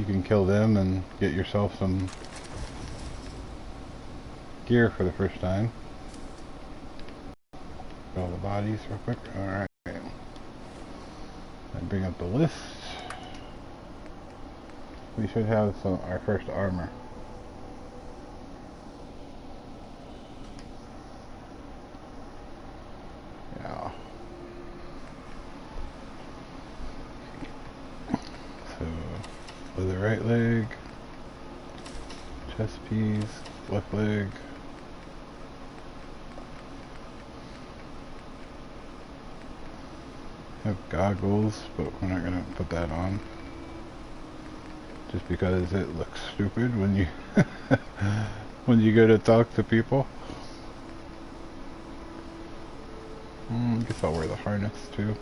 you can kill them and get yourself some gear for the first time. All the bodies real quick. Alright. I bring up the list. We should have our first armor. Yeah. So, with the right leg, chest piece, left leg. Have goggles, but we're not gonna put that on. Just because it looks stupid when you when you go to talk to people. I guess I'll wear the harness too.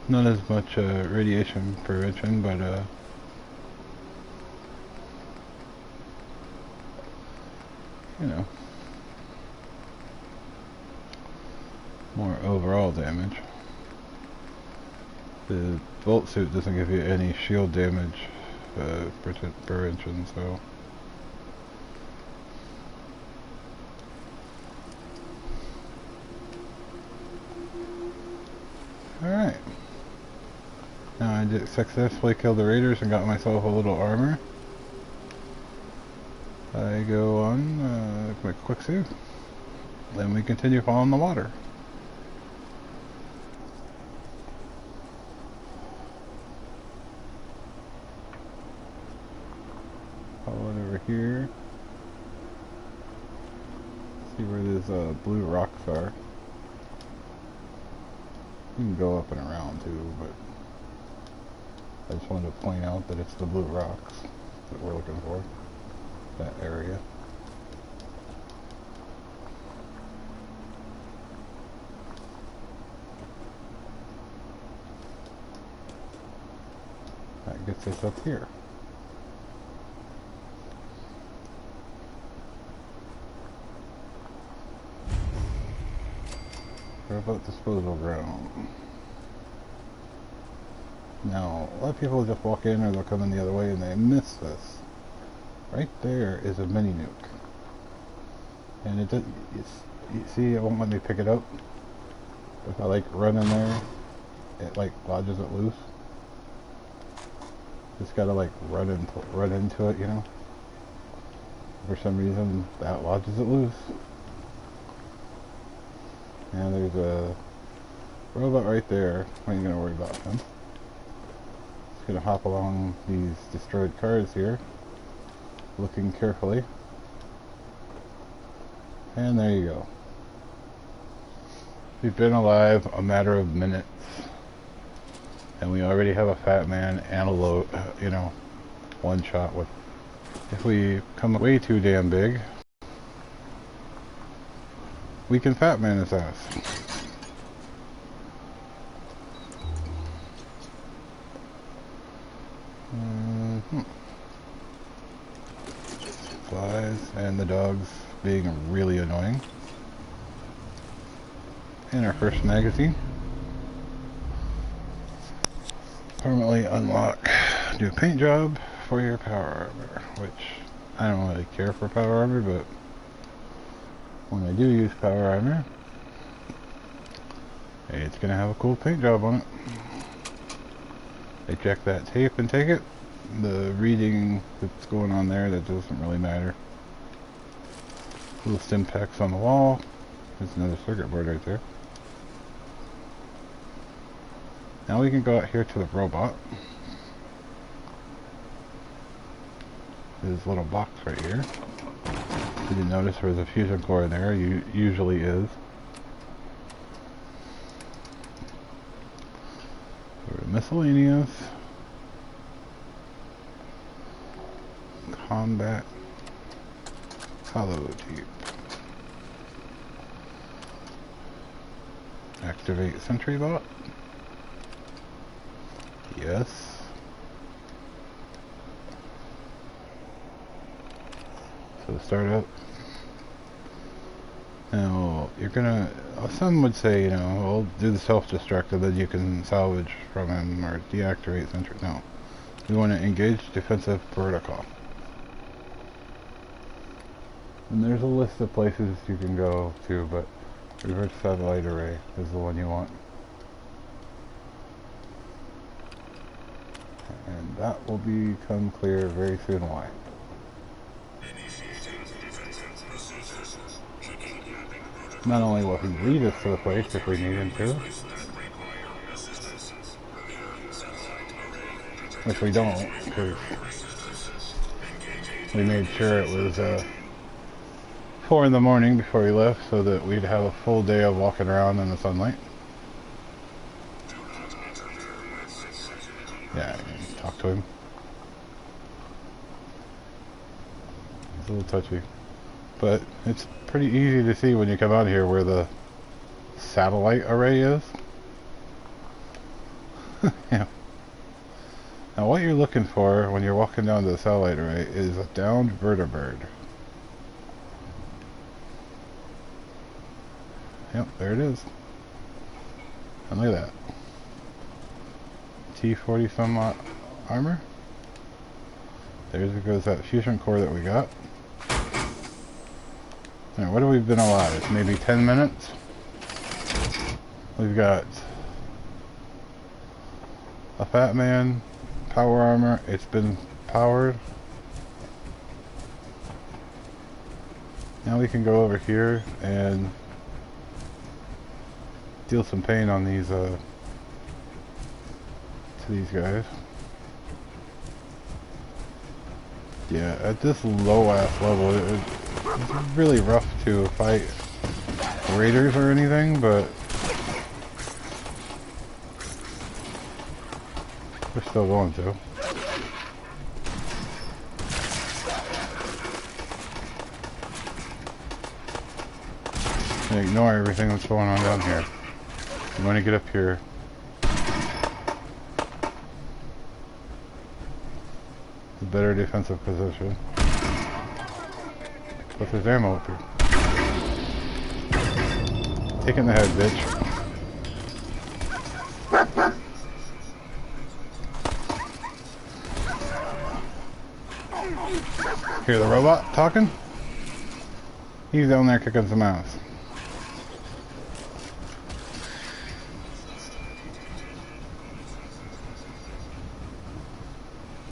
Not as much radiation prevention, but you know, more overall damage. The bolt suit doesn't give you any shield damage prevention, so. Alright. Now I did successfully kill the raiders and got myself a little armor. I go on my quick save. Then we continue following the water. Follow it over here. See where these blue rocks are. You can go up and around too, but I just wanted to point out that it's the blue rocks that we're looking for. That area. That gets us up here. About disposal ground. Now, a lot of people just walk in or they'll come in the other way and they miss this. Right there is a mini nuke. And it does, you see, it won't let me pick it up. If I like run in there, it like lodges it loose. Just gotta like run into it, you know. For some reason, that lodges it loose. And there's a robot right there. What are you going to worry about him? Just going to hop along these destroyed cars here, looking carefully. And there you go. We've been alive a matter of minutes. And we already have a fat man and a low, you know, one shot with. If we come way too damn big, we can fat man his ass. Flies and the dogs being really annoying. And our first magazine. Permanently unlock. Do a paint job for your power armor, which I don't really care for power armor, but when I do use power armor, it's gonna have a cool paint job on it. Eject that tape and take it. The reading that's going on there, that doesn't really matter. Little stim packs on the wall. There's another circuit board right there. Now we can go out here to the robot. There's little box right here. Did you notice there was a fusion core in there? Usually is. Miscellaneous. Combat. Hollow tape. Activate sentry bot. Yes. So start up. Now, you're gonna, some would say, you know, well, do the self-destruct and then you can salvage from him or deactivate sentry. No. We want to engage defensive protocol. And there's a list of places you can go to, but reverse satellite array is the one you want. And that will become clear very soon why. Not only will he lead us to the place if we need him to, which we don't, because we made sure it was 4 in the morning before we left so that we'd have a full day of walking around in the sunlight. Yeah, I can talk to him. It's a little touchy. But it's pretty easy to see when you come out here where the satellite array is. Yeah. Now what you're looking for when you're walking down to the satellite array is a downed vertibird. Yep, there it is. And look at that. T40 some armor. There goes that fusion core that we got. Now, what have we been allowed? Maybe 10 minutes? We've got a Fat Man, power armor, it's been powered. Now we can go over here and deal some pain on these to these guys. Yeah, at this low ass level it's really rough to fight raiders or anything, but we're still going to. And ignore everything that's going on down here. You want to get up here. A better defensive position. But there's ammo up here. Take it in the head, bitch. Hear the robot talking? He's down there kicking some ass.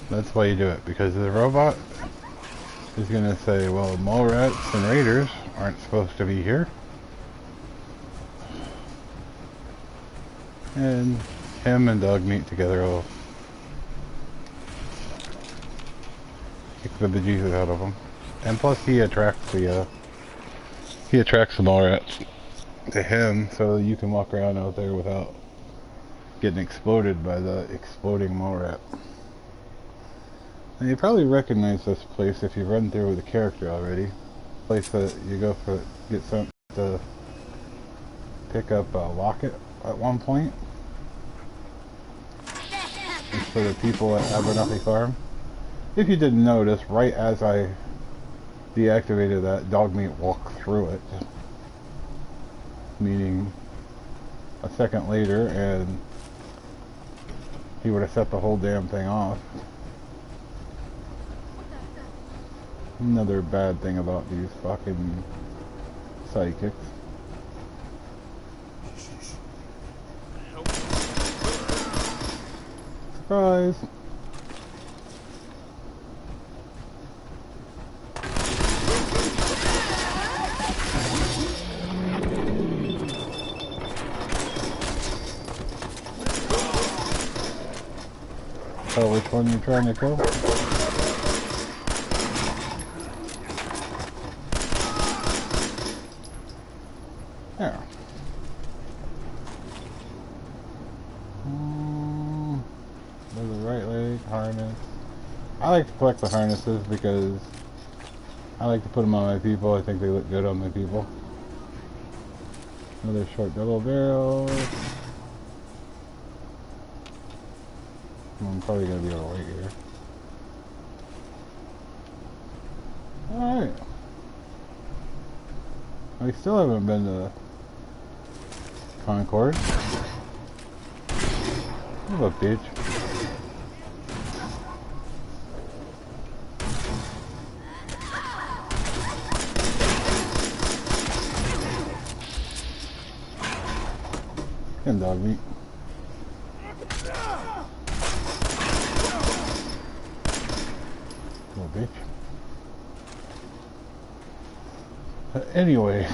That's why you do it, because the robot is going to say, well, mole rats and raiders aren't supposed to be here. And him and Doug meet together will kick the bejesus out of them. And plus he attracts the mole rats to him, so you can walk around out there without getting exploded by the exploding mole rat. Now you probably recognize this place if you've run through with the character already. Place that you go for, get sent to pick up a locket at one point. It's for the people at Abernathy Farm. If you didn't notice, right as I deactivated that, Dogmeat walked through it. Meaning a second later and he would have set the whole damn thing off. Another bad thing about these fucking sidekicks. Surprise! Oh, which one you trying to kill? There. There's the right leg, harness. I like to collect the harnesses because I like to put them on my people. I think they look good on my people. Another short double barrel. I'm probably going to be overweight here. Alright. We still haven't been to Concord. What a bitch. And dog meat. Little bitch. Anyway,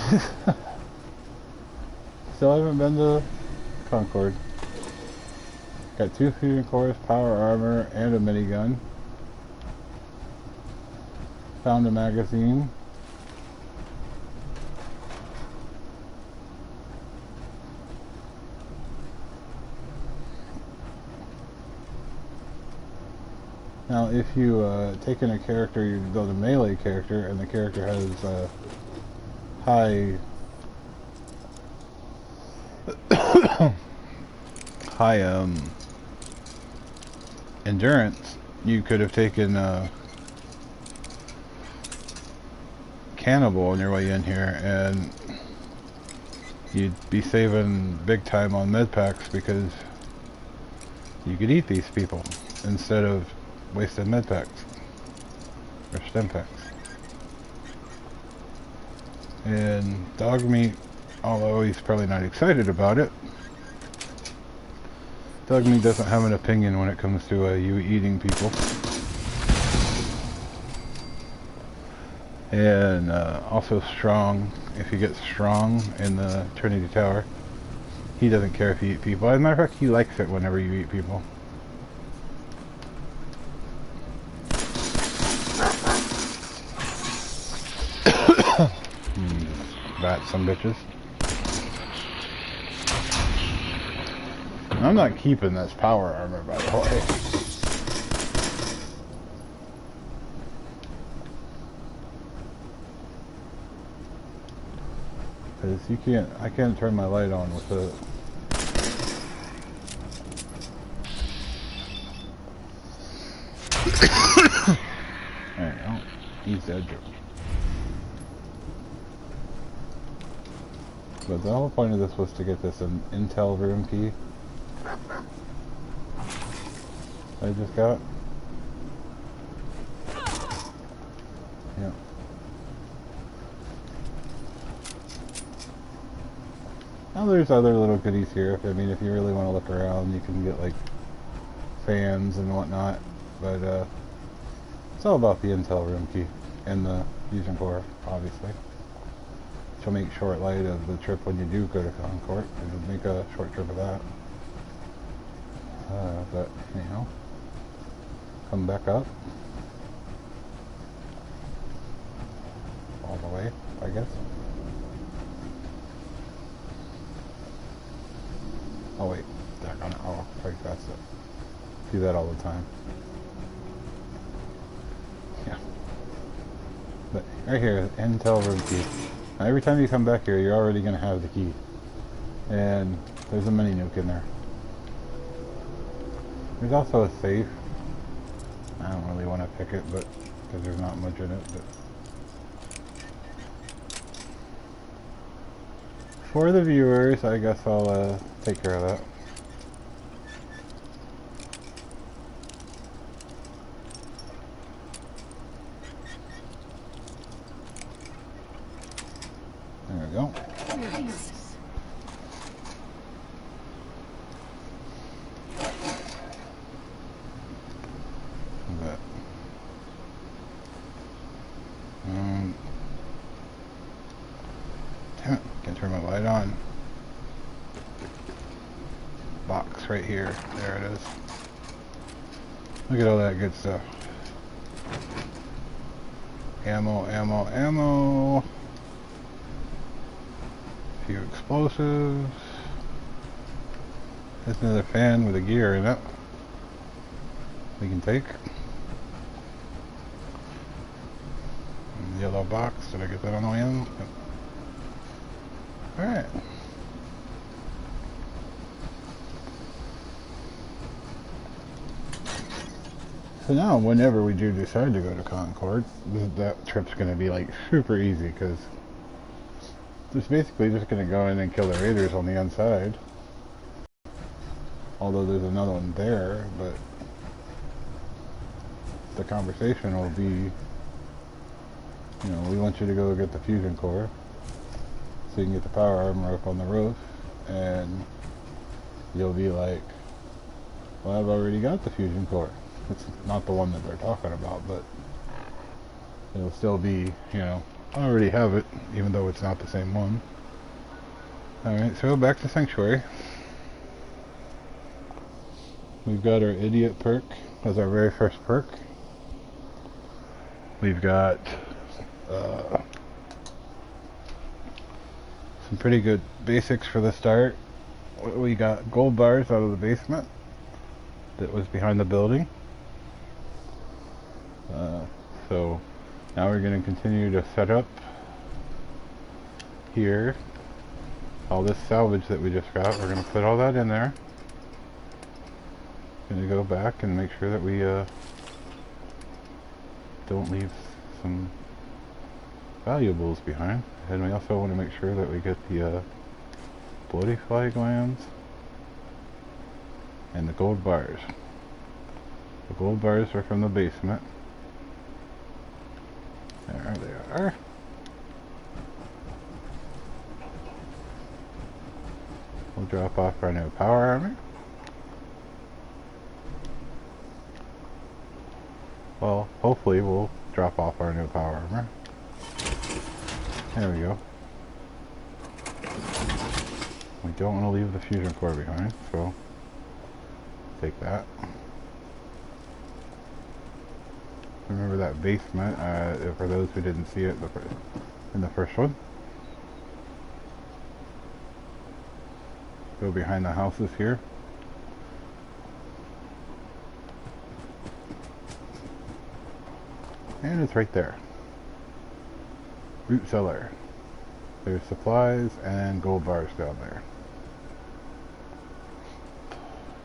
still haven't been to Concord. Got 2 fusion cores, power armor, and a minigun. Found a magazine. Now, if you take in a character, you build a melee character, and the character has high endurance, you could have taken Cannibal on your way in here, and you'd be saving big time on med packs because you could eat these people instead of wasting med packs or stim packs. And dog meat, although he's probably not excited about it, dog meat doesn't have an opinion when it comes to you eating people. And also strong, if you get strong in the Trinity Tower, he doesn't care if you eat people. As a matter of fact, he likes it whenever you eat people. Bat some bitches. I'm not keeping this power armor, by the way. Because I can't turn my light on with it. Alright, oh, he's dead. But the whole point of this was to get this an Intel room key. I just got. Yeah. Now there's other little goodies here. I mean, if you really want to look around, you can get like fans and whatnot. But it's all about the Intel room key and the fusion core, obviously. To make short light of the trip when you do go to Concord, and make a short trip of that. But anyhow, come back up all the way, I guess. Oh wait, back on it. Oh, right past it. Do that all the time. Yeah. But right here, Intel room key. Now every time you come back here, you're already going to have the key. And there's a mini nuke in there. There's also a safe. I don't really want to pick it, but because there's not much in it. But for the viewers, I guess I'll take care of that. There we go. But, damn it, can't turn my light on. Box right here. There it is. Look at all that good stuff. Ammo, ammo, ammo. Few explosives. There's another fan with a gear in it. We can take. And the yellow box. Did I get that on the way in? Yep. Alright. So now, whenever we do decide to go to Concord, that trip's going to be like super easy because it's basically just going to go in and kill the raiders on the inside. Although there's another one there, but the conversation will be, you know, we want you to go get the fusion core so you can get the power armor up on the roof, and you'll be like, well, I've already got the fusion core. It's not the one that they're talking about, but it'll still be, you know, I already have it, even though it's not the same one. Alright, so back to Sanctuary. We've got our Idiot perk as our very first perk. We've got some pretty good basics for the start. We got gold bars out of the basement that was behind the building. So now we're going to continue to set up here all this salvage that we just got. We're going to put all that in there. Going to go back and make sure that we don't leave some valuables behind. And we also want to make sure that we get the bloody fly glands and the gold bars. The gold bars are from the basement. There they are. We'll drop off our new power armor. Well, hopefully we'll drop off our new power armor. There we go. We don't want to leave the fusion core behind, so take that. Remember that basement, for those who didn't see it in the first one. Go behind the houses here. And it's right there. Root cellar. There's supplies and gold bars down there.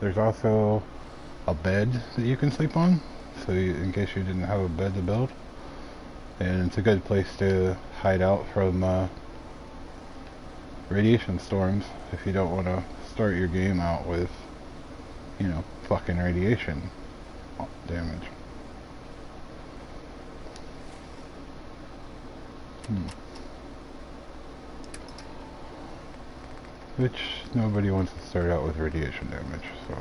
There's also a bed that you can sleep on, so in case you didn't have a bed to build. And it's a good place to hide out from radiation storms if you don't want to start your game out with, you know, fucking radiation damage. Which nobody wants to start out with radiation damage, so.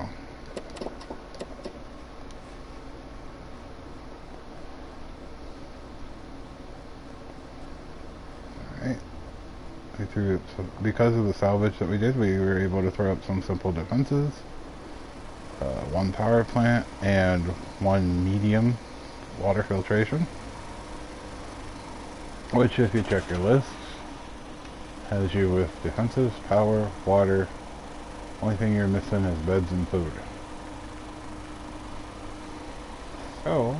Alright. So because of the salvage that we did, we were able to throw up some simple defenses. One power plant and one medium water filtration. Which, if you check your lists, has you with defensives, power, water. Only thing you're missing is beds and food. So,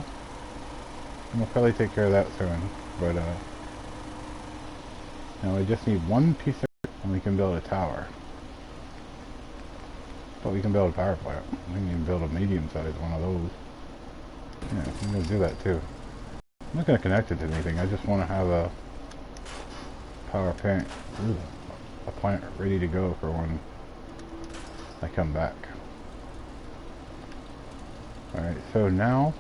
we'll probably take care of that soon. But, now we just need one piece of, and we can build a tower. But we can build a power plant. We can even build a medium-sized one of those. Yeah, I'm going to do that too. I'm not going to connect it to anything. I just want to have a power plant, a plant ready to go for when I come back. Alright, so now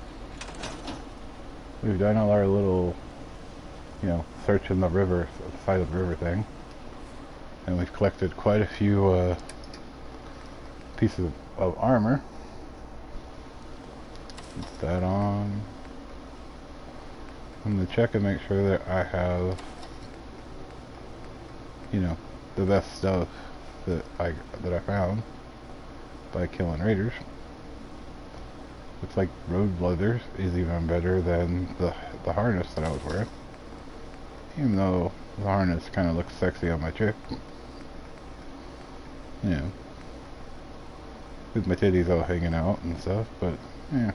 we've done all our little, you know, search in the river, side of the river thing. And we've collected quite a few pieces of armor. Put that on. I'm going to check and make sure that I have, you know, the best stuff that I found by killing raiders. Looks like road leather is even better than the harness that I was wearing. Even though the harness kind of looks sexy on my chick. You know, with my titties all hanging out and stuff, but yeah.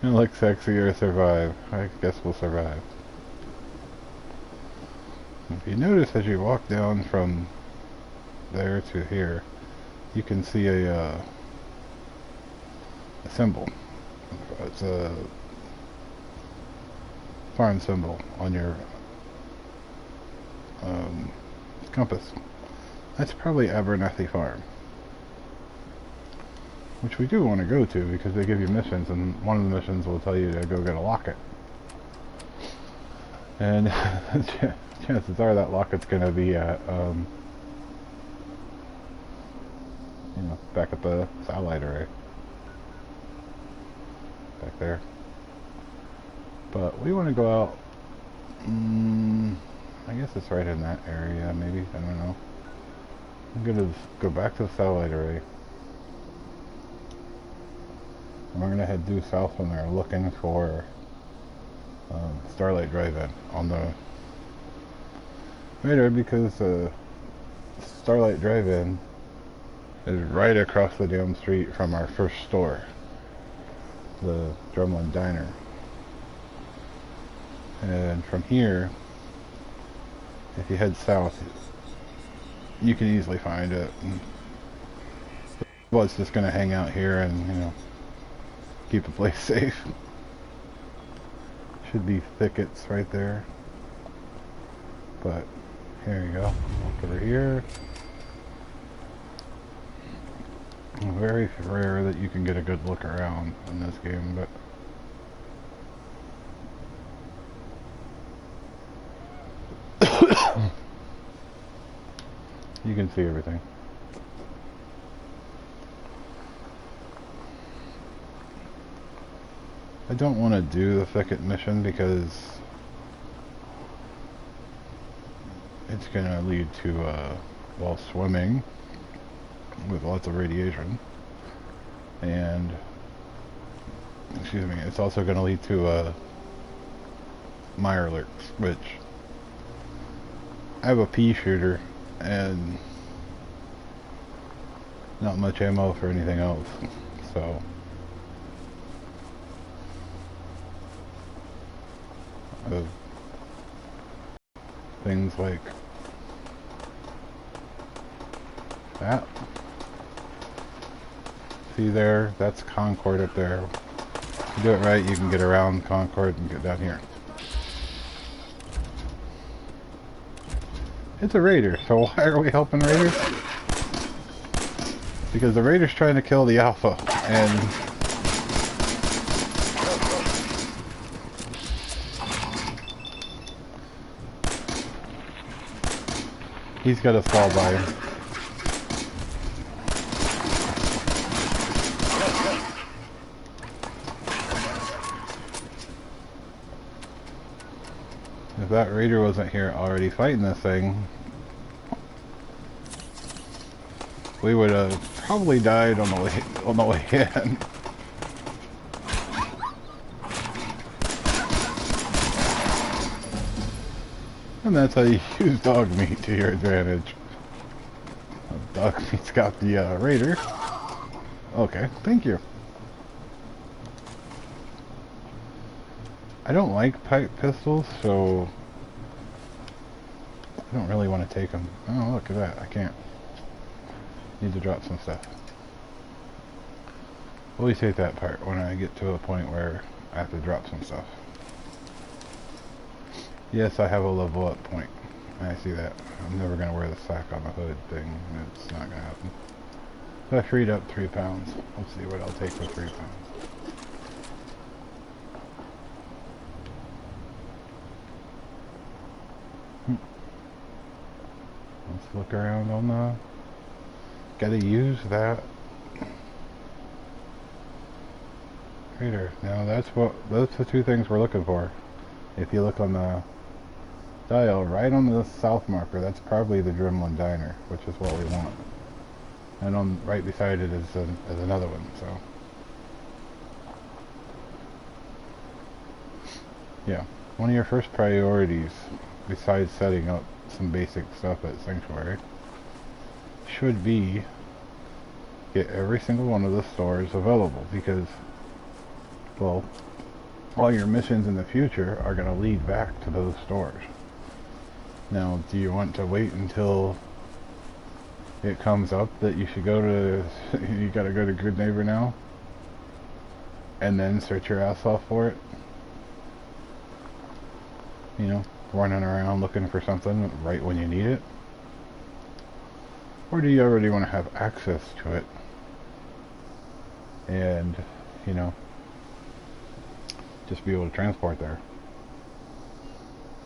You look sexy or survive. I guess we'll survive. If you notice as you walk down from there to here, you can see a symbol. It's a farm symbol on your compass. That's probably Abernathy Farm, which we do want to go to because they give you missions, and one of the missions will tell you to go get a locket. And chances are that locket's gonna be at, you know, back at the satellite array. Back there. But we want to go out, I guess it's right in that area, maybe, I don't know. I'm gonna go back to the satellite array. And we're gonna head due south when they're looking for Starlight Drive-In on the radar, because Starlight Drive-In is right across the damn street from our first store, the Drumlin Diner. And from here, if you head south, you can easily find it. Well, it's just gonna hang out here and, you know, keep the place safe. Should be thickets right there. But here you go. Look over here. Very rare that you can get a good look around in this game, but you can see everything. I don't want to do the thicket mission because it's going to lead to, well, swimming with lots of radiation. And, excuse me, it's also going to lead to, Mirelurks, which I have a pea shooter and not much ammo for anything else, so things like that. See there, that's Concord up there. If you do it right, you can get around Concord and get down here. It's a raider, so why are we helping raiders? Because the raider's trying to kill the alpha, and he's got us fall by him. If that raider wasn't here already fighting this thing, we would have probably died on the way in. And that's how you use dog meat to your advantage. Dog meat's got the raider. Okay, thank you. I don't like pipe pistols, so I don't really want to take them. Oh, look at that. I can't. Need to drop some stuff. Always hate that part when I get to a point where I have to drop some stuff. Yes, I have a level up point. I see that. I'm never going to wear the sack on the hood thing. It's not going to happen. So I freed up 3 pounds. Let's see what I'll take for 3 pounds. Let's look around on the... Gotta use that radar. Now that's the 2 things we're looking for. If you look on the dial, right on the south marker, that's probably the Drumlin Diner, which is what we want. And on right beside it is another one. So yeah, one of your first priorities, besides setting up some basic stuff at Sanctuary, should be get every single one of the stores available, because, well, all your missions in the future are going to lead back to those stores. Now, do you want to wait until it comes up that you should go to, you gotta go to Good Neighbor now, and then search your ass off for it? You know, running around looking for something right when you need it? Or do you already want to have access to it and, you know, just be able to transport there?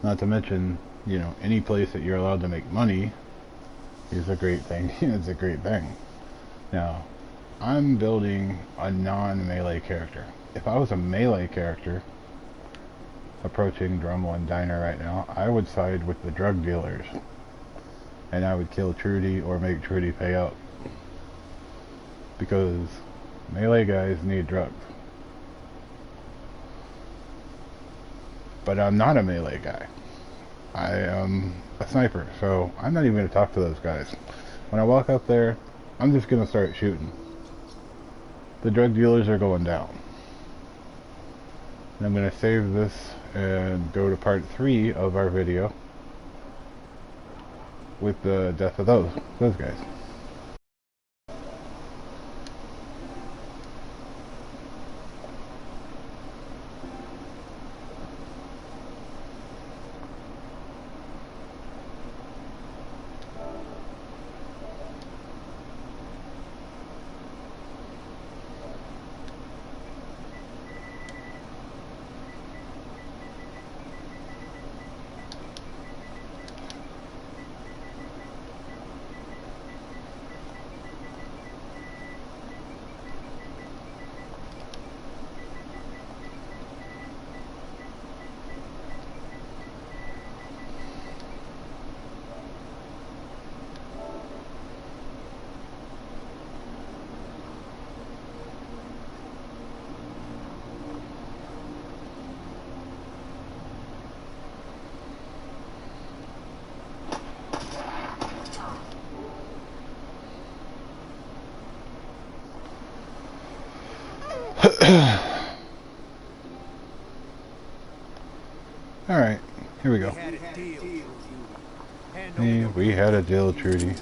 Not to mention, you know, any place that you're allowed to make money is a great thing. It's a great thing. Now, I'm building a non-melee character. If I was a melee character approaching Drumline Diner right now, I would side with the drug dealers. And I would kill Trudy or make Trudy pay up. Because melee guys need drugs. But I'm not a melee guy. I am a sniper, so I'm not even going to talk to those guys. When I walk up there, I'm just going to start shooting. The drug dealers are going down. And I'm going to save this and go to part 3 of our video with the death of those guys. Alright, here we go. Hey, we had a deal, Trudy. You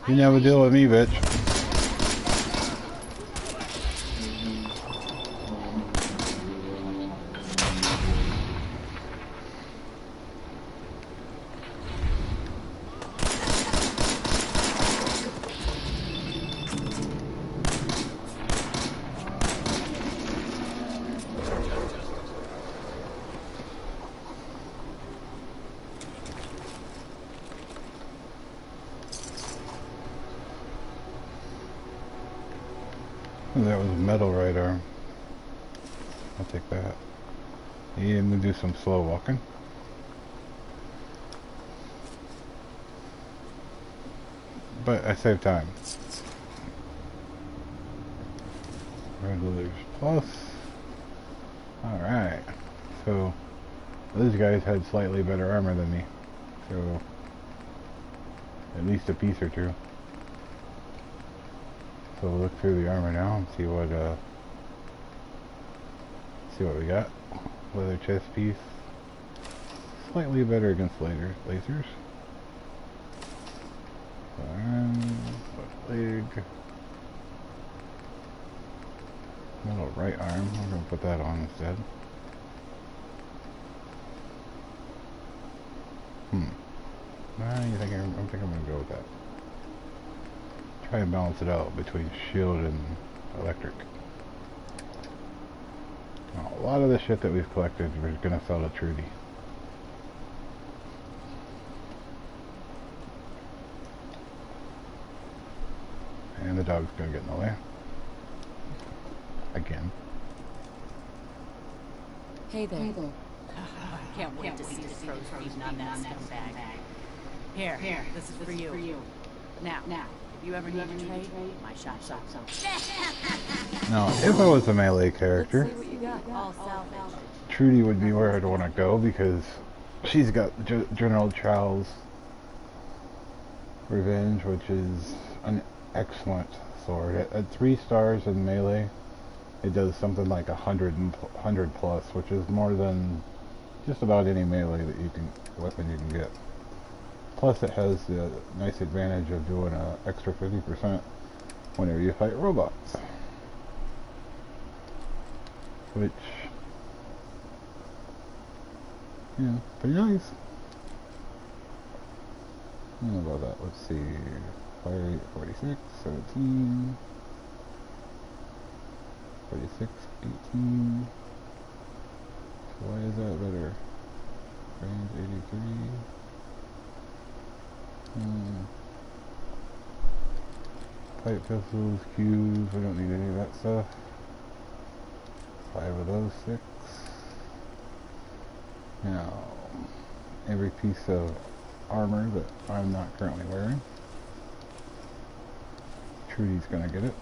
didn't have a deal with me, bitch. That was metal right arm. I'll take that. Yeah, I'm gonna do some slow walking. But I save time. Regulars plus. Alright. So, those guys had slightly better armor than me. So, at least a piece or two. So we'll look through the armor now and see what we got. Leather chest piece, slightly better against lasers. Leg, metal right arm. We're gonna put that on instead. I think I'm gonna go with that. Try and balance it out between shield and electric. Now, a lot of the shit that we've collected we're gonna sell to Trudy. And the dog's gonna get in the way. Again. Hey there. Hey there. Can't wait to see the pros feeding on that scumbag. Here, this is for you. Now. If you ever need to trade, my shot's up. Now, if I was a melee character, Trudy would be where I'd want to go because she's got General Chow's Revenge, which is an excellent sword. At 3 stars in melee, it does something like 100 plus, which is more than just about any melee weapon you can get. Plus it has the nice advantage of doing an extra 50% whenever you fight robots. Which, yeah, pretty nice. I don't know about that. Let's see. Fire rate 46, 17, 46, 18. So why is that better? Range 83. Pipe pistols, cubes, we don't need any of that stuff. 5 of those 6. Now, every piece of armor that I'm not currently wearing. Trudy's gonna get it.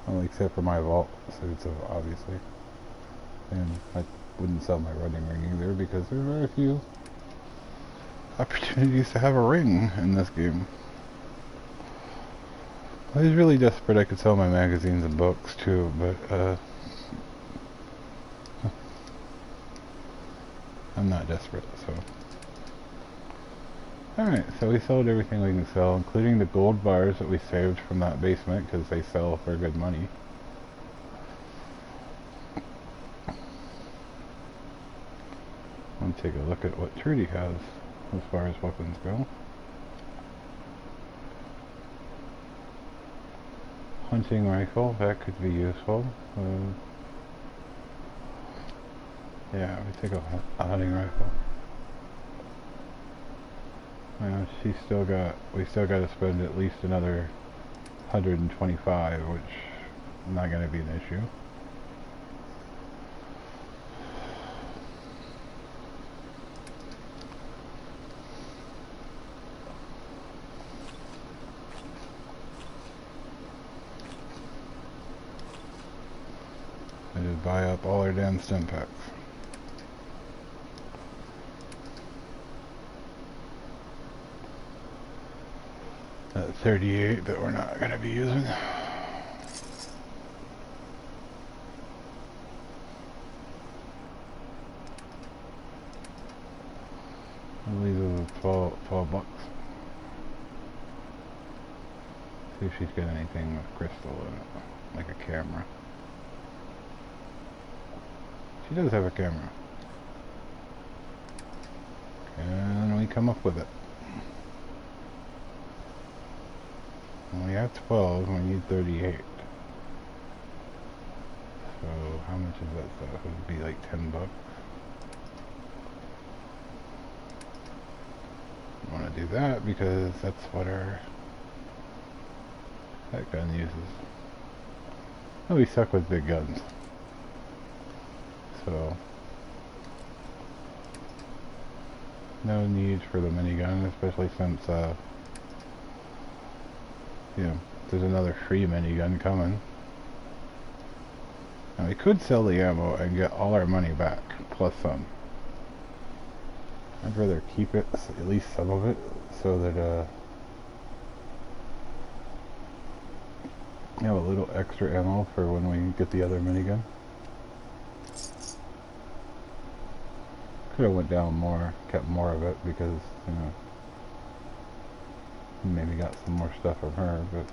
Well, except for my vault suits, obviously. And I wouldn't sell my running ring either because there are very few opportunities to have a ring in this game. I was really desperate I could sell my magazines and books too, but I'm not desperate, so. Alright, so we sold everything we can sell, including the gold bars that we saved from that basement, because they sell for good money. Let's take a look at what Trudy has as far as weapons go. Hunting rifle, that could be useful. Yeah, we take a hunting rifle. We still got to spend at least another 125, which is not going to be an issue. I just buy up all our damn stim packs. That 38 that we're not going to be using. I believe those are 12 bucks. See if she's got anything with crystal in it, like a camera. She does have a camera. Can we come up with it? We have 12 and we need 38. So how much is that stuff? It would be like 10 bucks. I want to do that because that's what that gun uses. Oh, we suck with big guns. So no need for the minigun, especially since you know, there's another free minigun coming. Now we could sell the ammo and get all our money back, plus some. I'd rather keep it, at least some of it, so that we have a little extra ammo for when we get the other minigun. Could have went down more, kept more of it, because, you know, maybe got some more stuff from her, but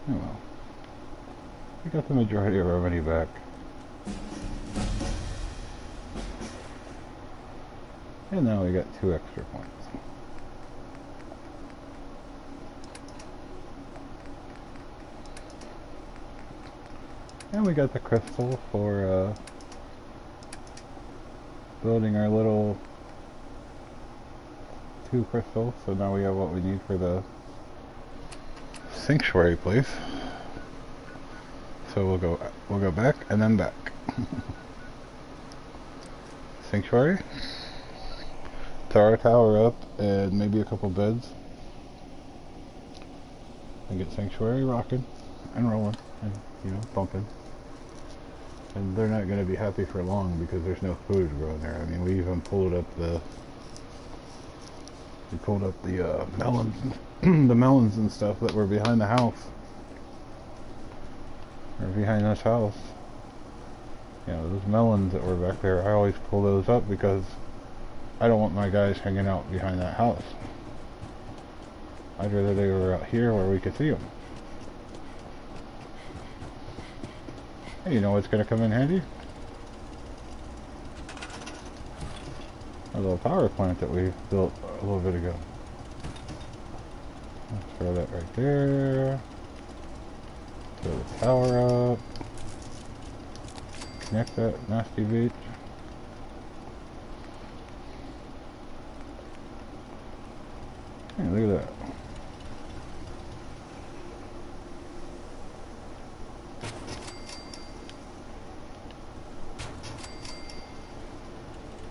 oh well. We got the majority of our money back. And now we got 2 extra points. And we got the crystal for building our little 2 crystals, so now we have what we need for the sanctuary place. So we'll go back and then back. Sanctuary. Tower up and maybe a couple beds. And get sanctuary rocking and rolling and, you know, bumping. And they're not going to be happy for long because there's no food growing there. I mean, we even pulled up the melons, the melons and stuff that were behind the house, or behind this house. You know, those melons that were back there, I always pull those up because I don't want my guys hanging out behind that house. I'd rather they were out here where we could see them. Hey, you know what's going to come in handy? A little power plant that we built a little bit ago. Let's throw that right there. Throw the tower up. Neck that nasty beach. Hey, look at that.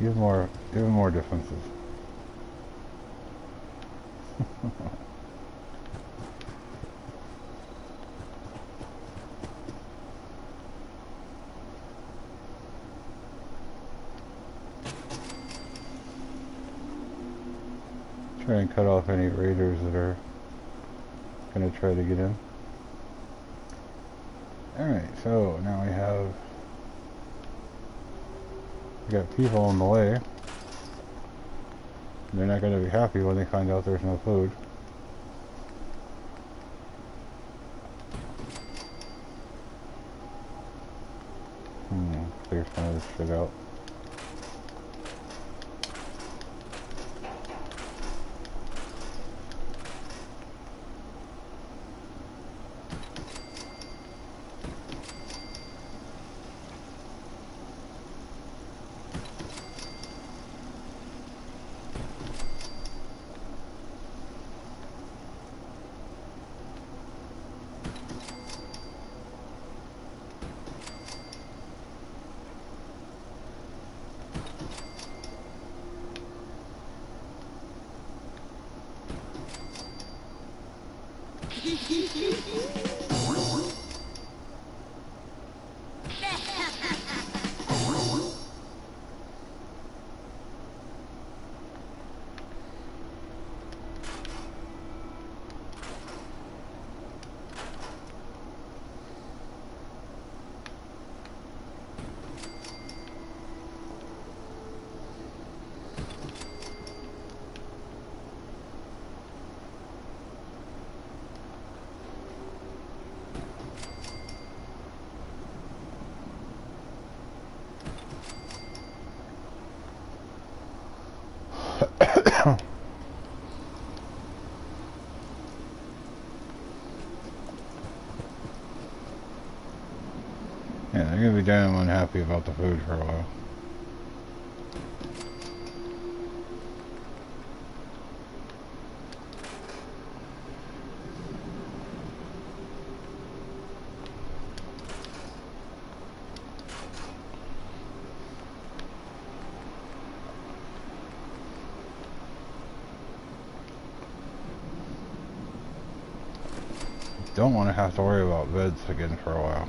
Even more defenses. Try and cut off any raiders that are gonna try to get in. Alright, so now we got people on the way. They're not gonna be happy when they find out there's no food. Clear some of this shit out. Yeah, they're gonna be damn unhappy about the food for a while. Don't want to have to worry about beds again for a while.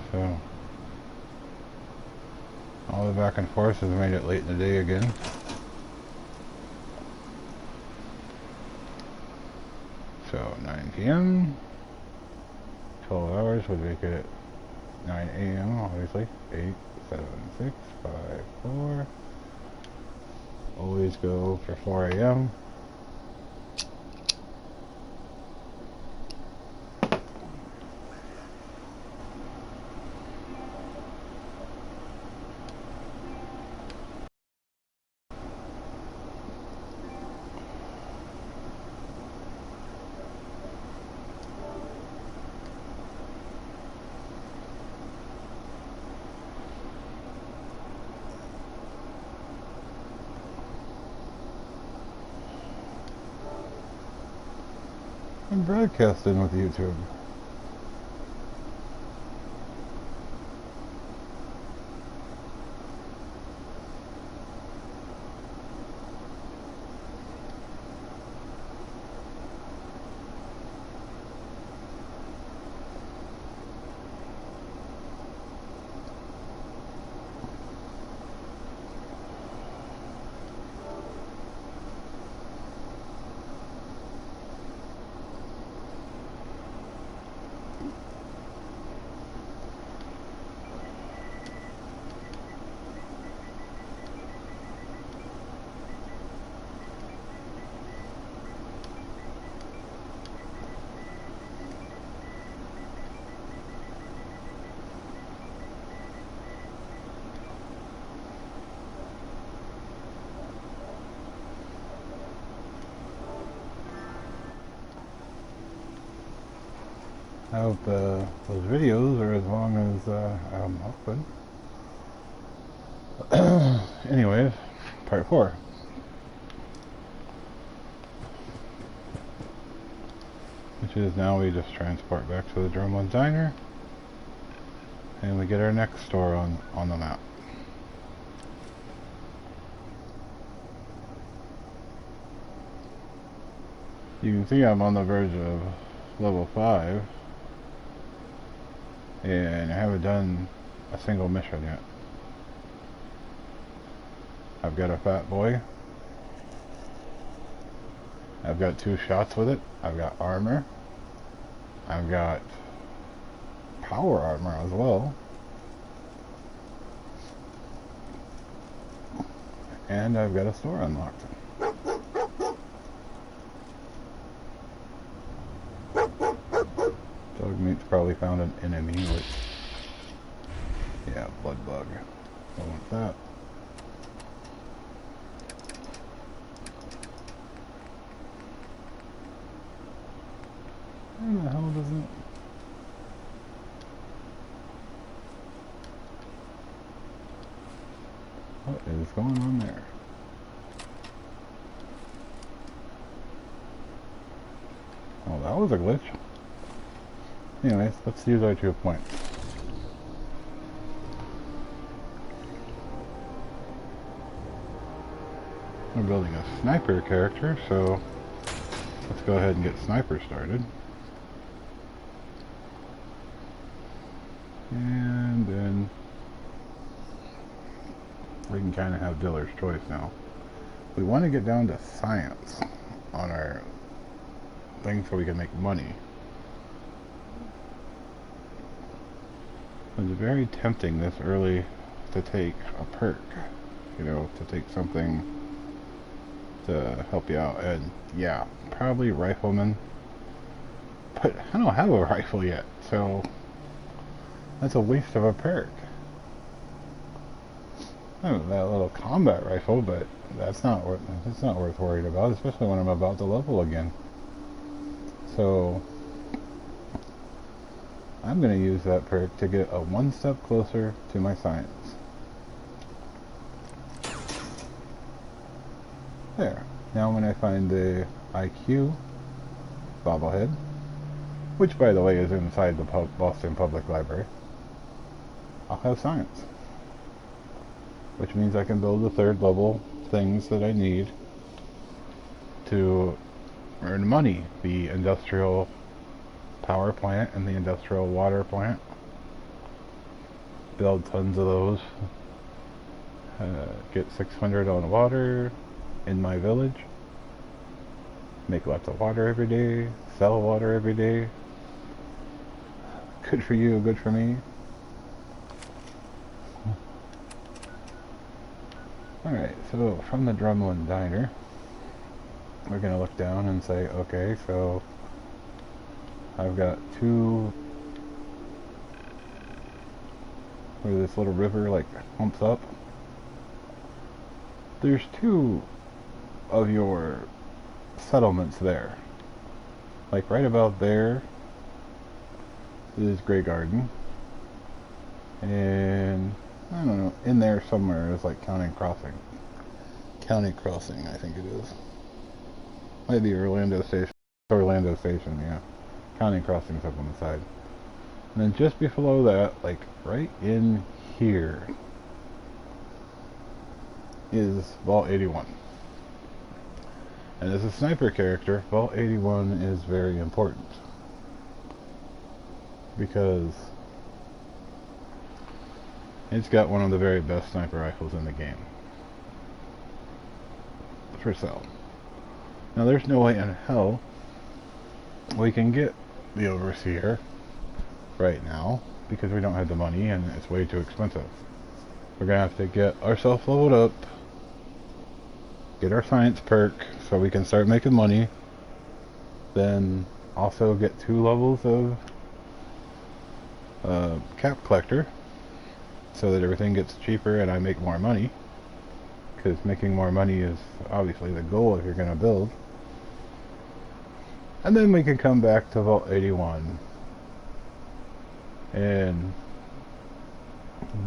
So, all the back and forth has made it late in the day again. So, 9 p.m. 12 hours would make it 9 a.m. obviously. 8, 7, 6, 5, 4. Always go for 4 a.m. I'm broadcasting with YouTube. I hope those videos are as long as I'm hoping. Anyways, part 4. Which is now we just transport back to the Drumlin Diner. And we get our next store on the map. You can see I'm on the verge of level 5. And I haven't done a single mission yet. I've got a fat boy. I've got 2 shots with it. I've got armor. I've got power armor as well. And I've got a store unlocked. Dog meat's probably found an enemy, which... yeah, blood bug. Don't want that. Where the hell does it... what is going on there? Oh, that was a glitch. Anyways, let's use our 2 points. We're building a sniper character, so let's go ahead and get sniper started. And then we can kind of have dealer's choice now. We want to get down to science on our thing so we can make money. It's very tempting this early to take a perk, you know, to take something to help you out. And yeah, probably rifleman, but I don't have a rifle yet, so that's a waste of a perk. Oh, that little combat rifle, but that's not worth worrying about, especially when I'm about to level again. So I'm going to use that perk to get a 1 step closer to my science. There. Now when I find the IQ bobblehead, which by the way is inside the Boston Public Library, I'll have science. Which means I can build the 3rd level things that I need to earn money. The industrial power plant and the industrial water plant. Build tons of those. Get 600 on water in my village. Make lots of water every day. Sell water every day. Good for you, good for me. Alright, so from the Drumlin Diner, we're going to look down and say, okay, so I've got 2 where this little river like humps up. There's 2 of your settlements there. Like right about there is Grey Garden. And I don't know, in there somewhere is like County Crossing. County Crossing, I think it is. Might be Orlando Station. Orlando Station, yeah. County Crossing's up on the side. And then just below that, like right in here, is Vault 81. And as a sniper character, Vault 81 is very important. Because it's got one of the very best sniper rifles in the game. For sale. Now there's no way in hell we can get the Overseer right now because we don't have the money and it's way too expensive. We're gonna have to get ourselves leveled up, get our science perk so we can start making money, then also get 2 levels of cap collector so that everything gets cheaper and I make more money, because making more money is obviously the goal if you're going to build. And then we can come back to Vault 81 and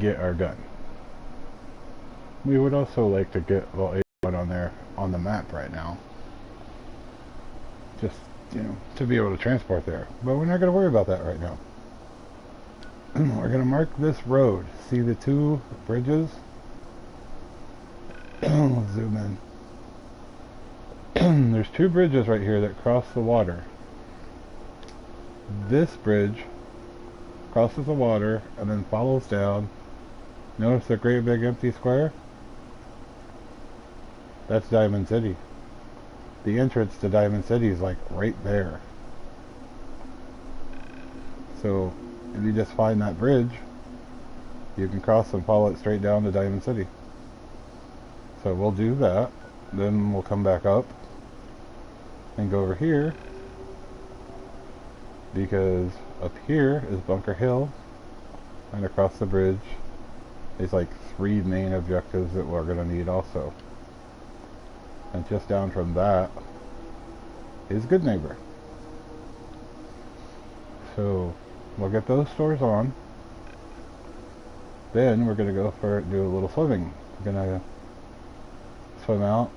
get our gun. We would also like to get one on there on the map right now. Just, you know, to be able to transport there. But we're not going to worry about that right now. We're going to mark this road. See the two bridges? Zoom in. There's two bridges right here that cross the water. This bridge crosses the water and then follows down. Notice the great big empty square? That's Diamond City. The entrance to Diamond City is like right there. So if you just find that bridge, you can cross and follow it straight down to Diamond City. So we'll do that. Then we'll come back up and go over here, because up here is Bunker Hill, and across the bridge is like 3 main objectives that we're going to need also. And just down from that is Good Neighbor. So we'll get those stores on. Then we're going to go do a little swimming. We're going to swim out,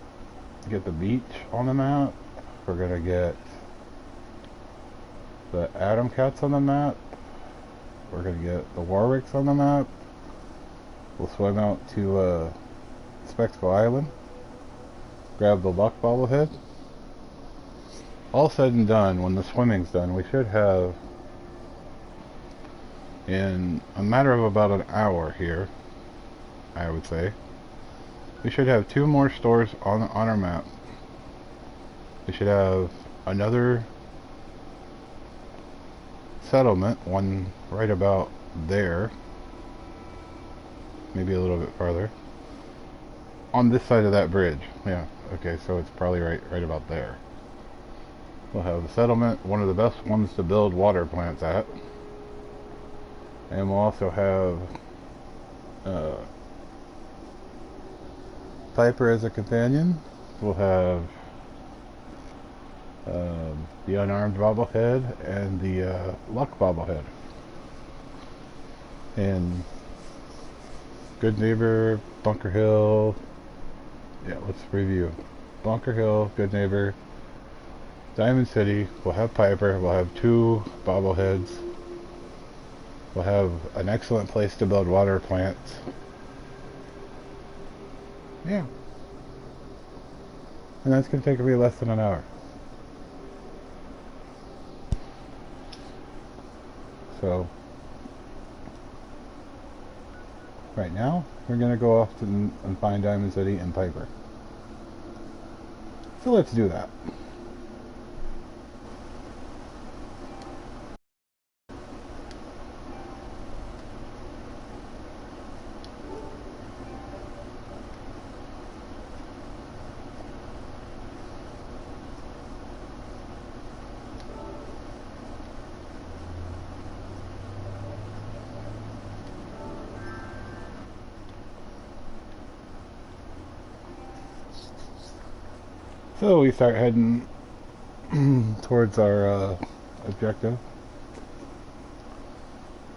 get the beach on the map. We're going to get the Atom Cats on the map. We're going to get the Warwicks on the map. We'll swim out to Spectacle Island. Grab the Luck Bobblehead. All said and done, when the swimming's done, we should have, in a matter of about an hour here, I would say, we should have 2 more stores on our map. We should have another settlement, one right about there, maybe a little bit farther, on this side of that bridge. Yeah, okay, so it's probably right about there. We'll have a settlement, one of the best ones to build water plants at, and we'll also have Piper as a companion. We'll have the Unarmed Bobblehead and the Luck Bobblehead. And Good Neighbor, Bunker Hill. Yeah, let's review. Bunker Hill, Good Neighbor, Diamond City. We'll have Piper. We'll have 2 bobbleheads. We'll have an excellent place to build water plants. Yeah. And that's going to take me less than an hour. So, right now, we're going to go off and find Diamond City and Piper. So let's do that. So we start heading towards our objective.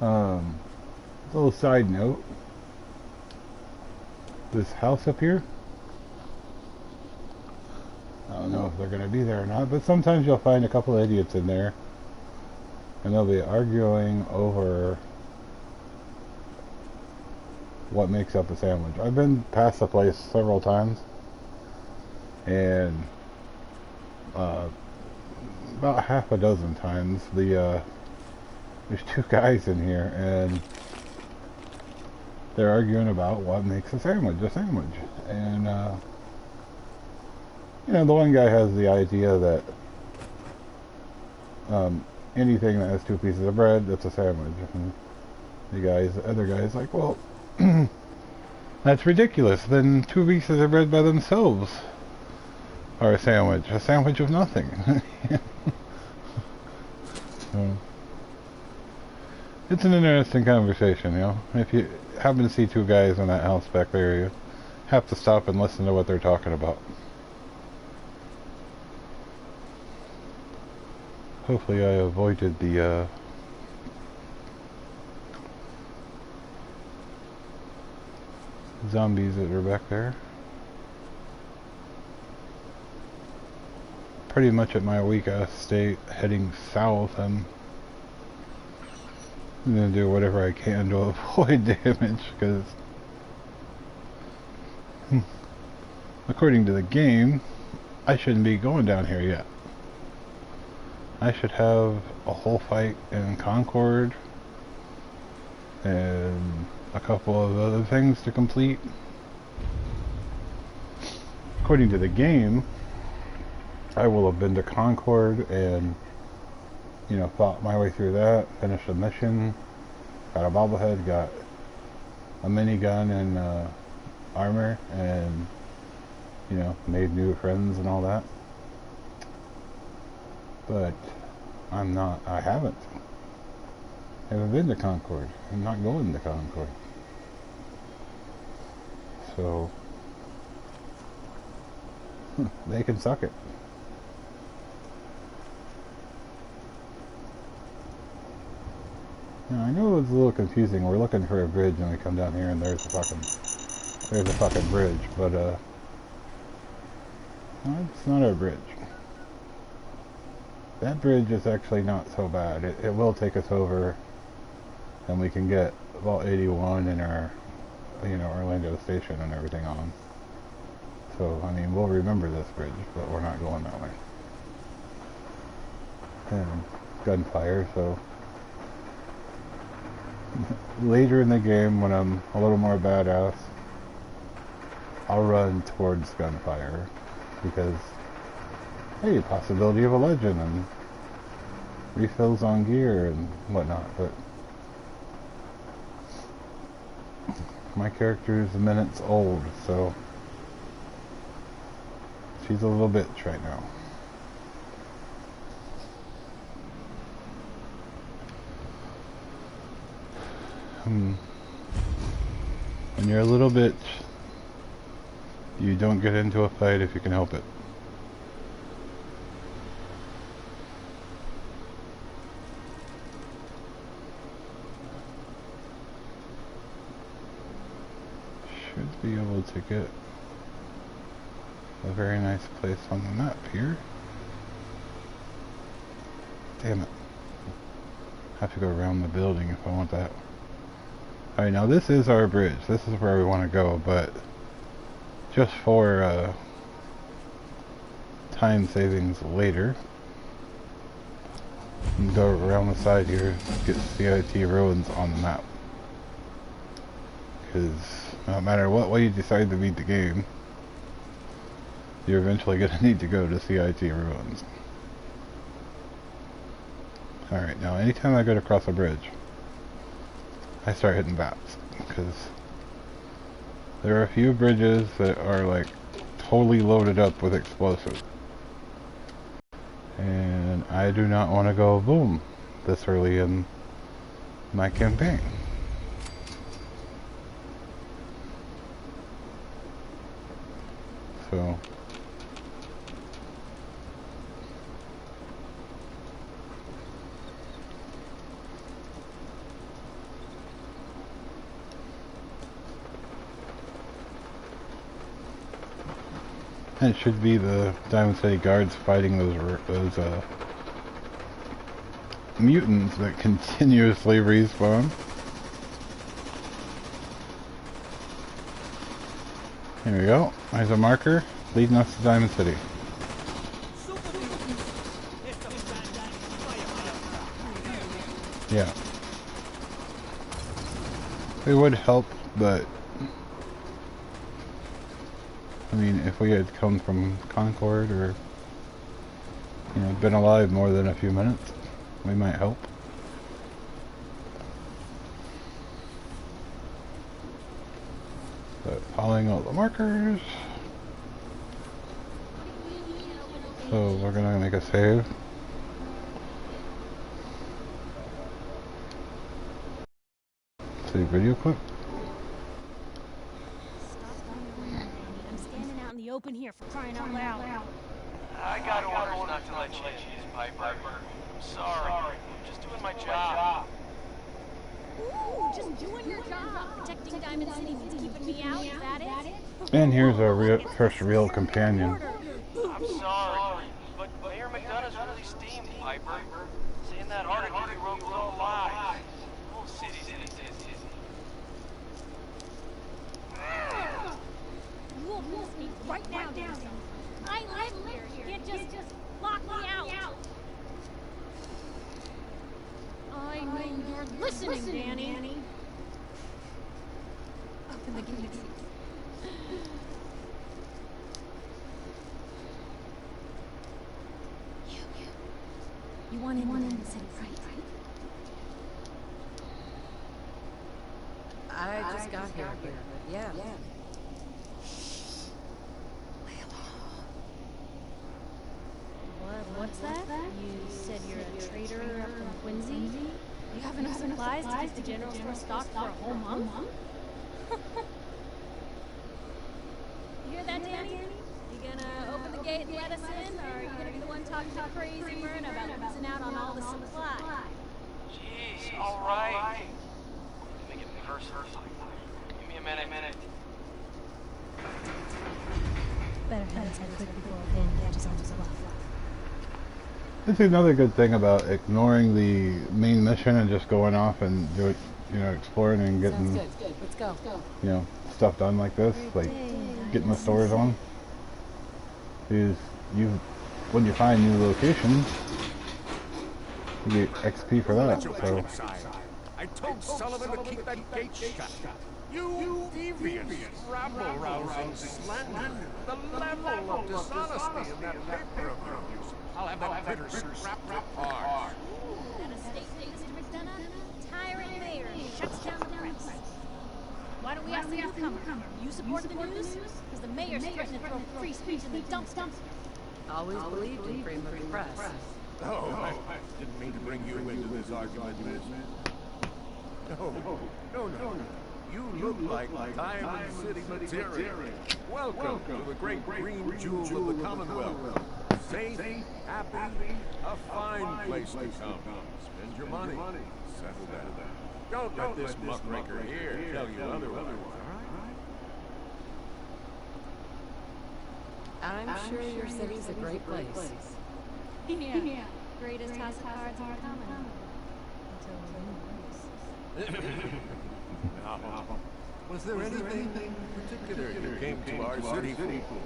Little side note, this house up here, I don't know if they're going to be there or not, but sometimes you'll find a couple of idiots in there and they'll be arguing over what makes up a sandwich. I've been past the place several times, and about half a dozen times there's 2 guys in here and they're arguing about what makes a sandwich. And you know, the one guy has the idea that anything that has 2 pieces of bread, that's a sandwich. And the other guy's like, well, that's ridiculous. Then 2 pieces of bread by themselves are a sandwich of nothing. So, it's an interesting conversation, you know. If you happen to see 2 guys in that house back there, you have to stop and listen to what they're talking about. Hopefully I avoided the zombies that are back there. Pretty much at my weak ass state heading south. I'm gonna do whatever I can to avoid damage, because according to the game I shouldn't be going down here yet. I should have a whole fight in Concord and a couple of other things to complete. According to the game, I will have been to Concord and, you know, fought my way through that, finished the mission, got a bobblehead, got a minigun and armor, and, you know, made new friends and all that. But I haven't been to Concord. I'm not going to Concord. So, they can suck it. Now, I know it's a little confusing. We're looking for a bridge and we come down here and there's a fucking bridge, but well, it's not our bridge. That bridge is actually not so bad. It will take us over, and we can get Vault 81 and our, you know, Orlando station and everything on. So, I mean, we'll remember this bridge, but we're not going that way. And gunfire, so later in the game, when I'm a little more badass, I'll run towards gunfire, because hey, possibility of a legend and refills on gear and whatnot. But my character is minutes old, so she's a little bitch right now. When you're a little bitch, you don't get into a fight if you can help it. Should be able to get a very nice place on the map here. Damn it. I have to go around the building if I want that. Alright, now this is our bridge. This is where we want to go, but just for time savings later, and go around the side here, get CIT ruins on the map. Because no matter what way you decide to beat the game, you're eventually going to need to go to CIT ruins. Alright, now anytime I go to cross a bridge, I start hitting bats, because there are a few bridges that are like totally loaded up with explosives. And I do not want to go boom this early in my campaign. So it should be the Diamond City guards fighting those mutants that continuously respawn. Here we go. There's a marker leading us to Diamond City. Yeah. It would help, but I mean, if we had come from Concord or, you know, been alive more than a few minutes, we might help. But following all the markers. So we're gonna make a save. Save video clip. Open here for crying out loud. I got orders not to let you use Piper. I'm sorry. I'm just doing my job. Ooh, just doing your job. Protecting Diamond City means keeping me out. Is that it? And here's our first real companion. I'm sorry, but Mayor McDonough's really steamed, Piper. Saying that article you wrote was all lies. Whole city's in a dizzy. You will miss me right now, Dawson. I live here. You can't just lock me out. I know you're listening, Danny. Open the gate. You want in the city, right? I just got here. Yeah. What's that? You said you're a trader from Quincy? You have enough supplies to keep the general store stocked for a whole month? You hear that, Danny? You gonna open the gate and let us in, or are you gonna be the one talking to crazy Myrna about losing out on all the supply? Jeez, all right. Make it personal. Give me a minute. Better head inside quick before Danny catches on to the bluff. This is another good thing about ignoring the main mission and just going off and doing, exploring and getting, Sounds good. Let's go. Stuff done like this, like getting the stores on. Is when you find new locations, you get XP for that. So I told Sullivan to keep that gate shut. You devious, rabble-rousing slander. The level of dishonesty in that paper of yours. I'll have that bitter scrapped apart. That estate thing, Mr. McDonough? Tyrant mayor shuts down the press. Why don't we ask the newcomer? You support the news? Because the mayor's threatening to throw free speech in the dumpster. Always believed in freedom of the press. Oh, I didn't mean to bring you into this argument, Miss. No. You look like Diamond City material. Welcome to the great green jewel of the Commonwealth. Safe, happy, a fine place to come. Spend your money. Settle down. Don't let this muckraker here tell you otherwise, I'm sure your city's a great place. Yeah. Greatest house of cards in the Commonwealth. Until Now, was there anything particular you came to our city for?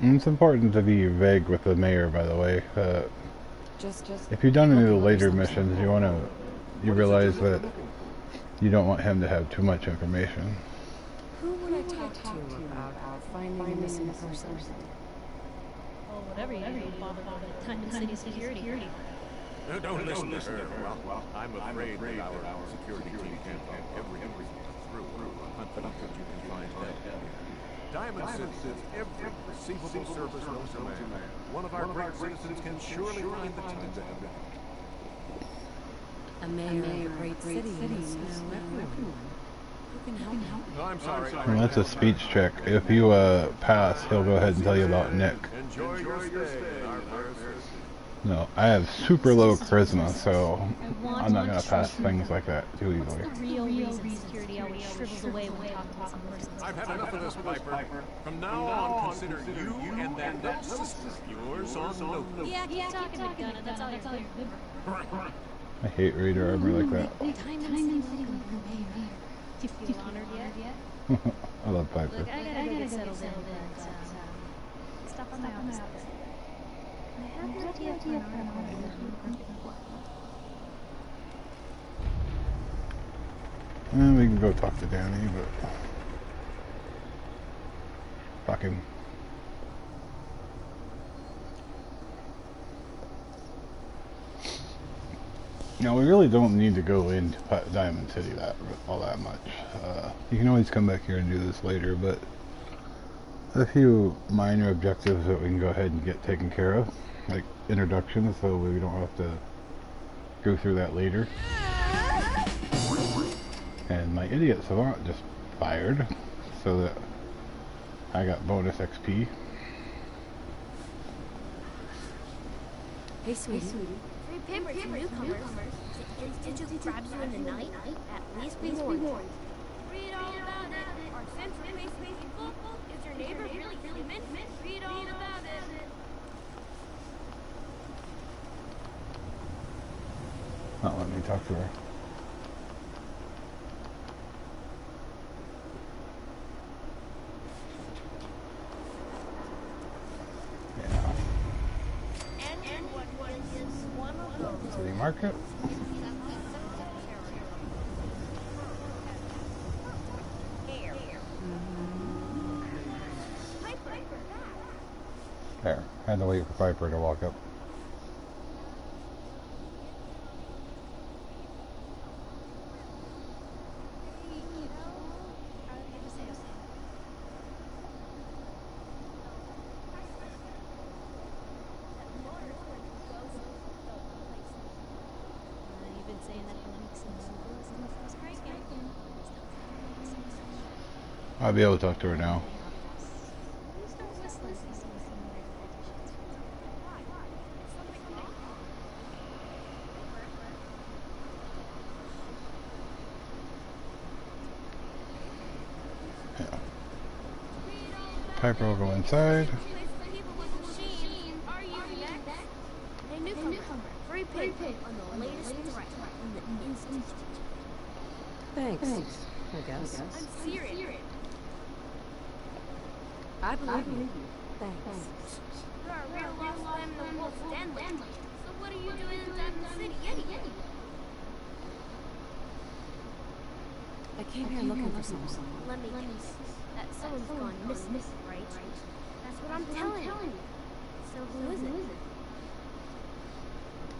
it's important to be vague with the mayor, by the way. Just If you've done any of the later missions, you realize that you don't want him to have too much information. Who would I talk to about finding a missing person? well, whatever you do, bother about the Diamond City security. Don't listen to her. Well, I'm afraid that our security team can't talk everything through. I'm confident that you can find that. Diamond City is every receivable service known to man. One of our great citizens can surely find the time to have it. A mayor of a great city must know everyone. Who can help me? No, I'm sorry. And that's a speech check. If you pass, he'll go ahead and tell you about Nick. Enjoy your stay in our Paris. No, I have super low charisma, so I'm not going to pass things like that too What's easily. the real reason security always shrivels away when talking to some person? I've had enough of this, Piper. From now on, consider you and that sister of yours on notice. Yeah, keep talking, McDonough. That's all you're good for. I hate Raider armor like that. Diamond City mayor. Do you feel honored yet? I love Piper. Look, I gotta go get settled in, but stop on my office. I have an idea for an article. And we can go talk to Danny, but fuck him. Now we really don't need to go into Diamond City all that much. You can always come back here and do this later, but a few minor objectives that we can go ahead and get taken care of, like introductions, so we don't have to go through that later. And my idiot savant just fired, so that I got bonus XP. Hey, sweetie. Hey, paper to newcomers. The institute grabs you in the night. At least be warned. Read all about it. Our central-based people. Is your neighbor really human? Read all about it. Not letting me talk to her. City Market. There. Had to wait for Piper to walk up. I'll be able to talk to her now. Yeah. Piper will go inside. Thanks. I guess. I'm serious. I believe you. Thanks. You are a real lost lamb in the wolf's den, Lady. So what are you doing in the city, anyway? I came here looking for someone. Let me guess. That someone's gone missing, right? That's what I'm telling you. So who is it?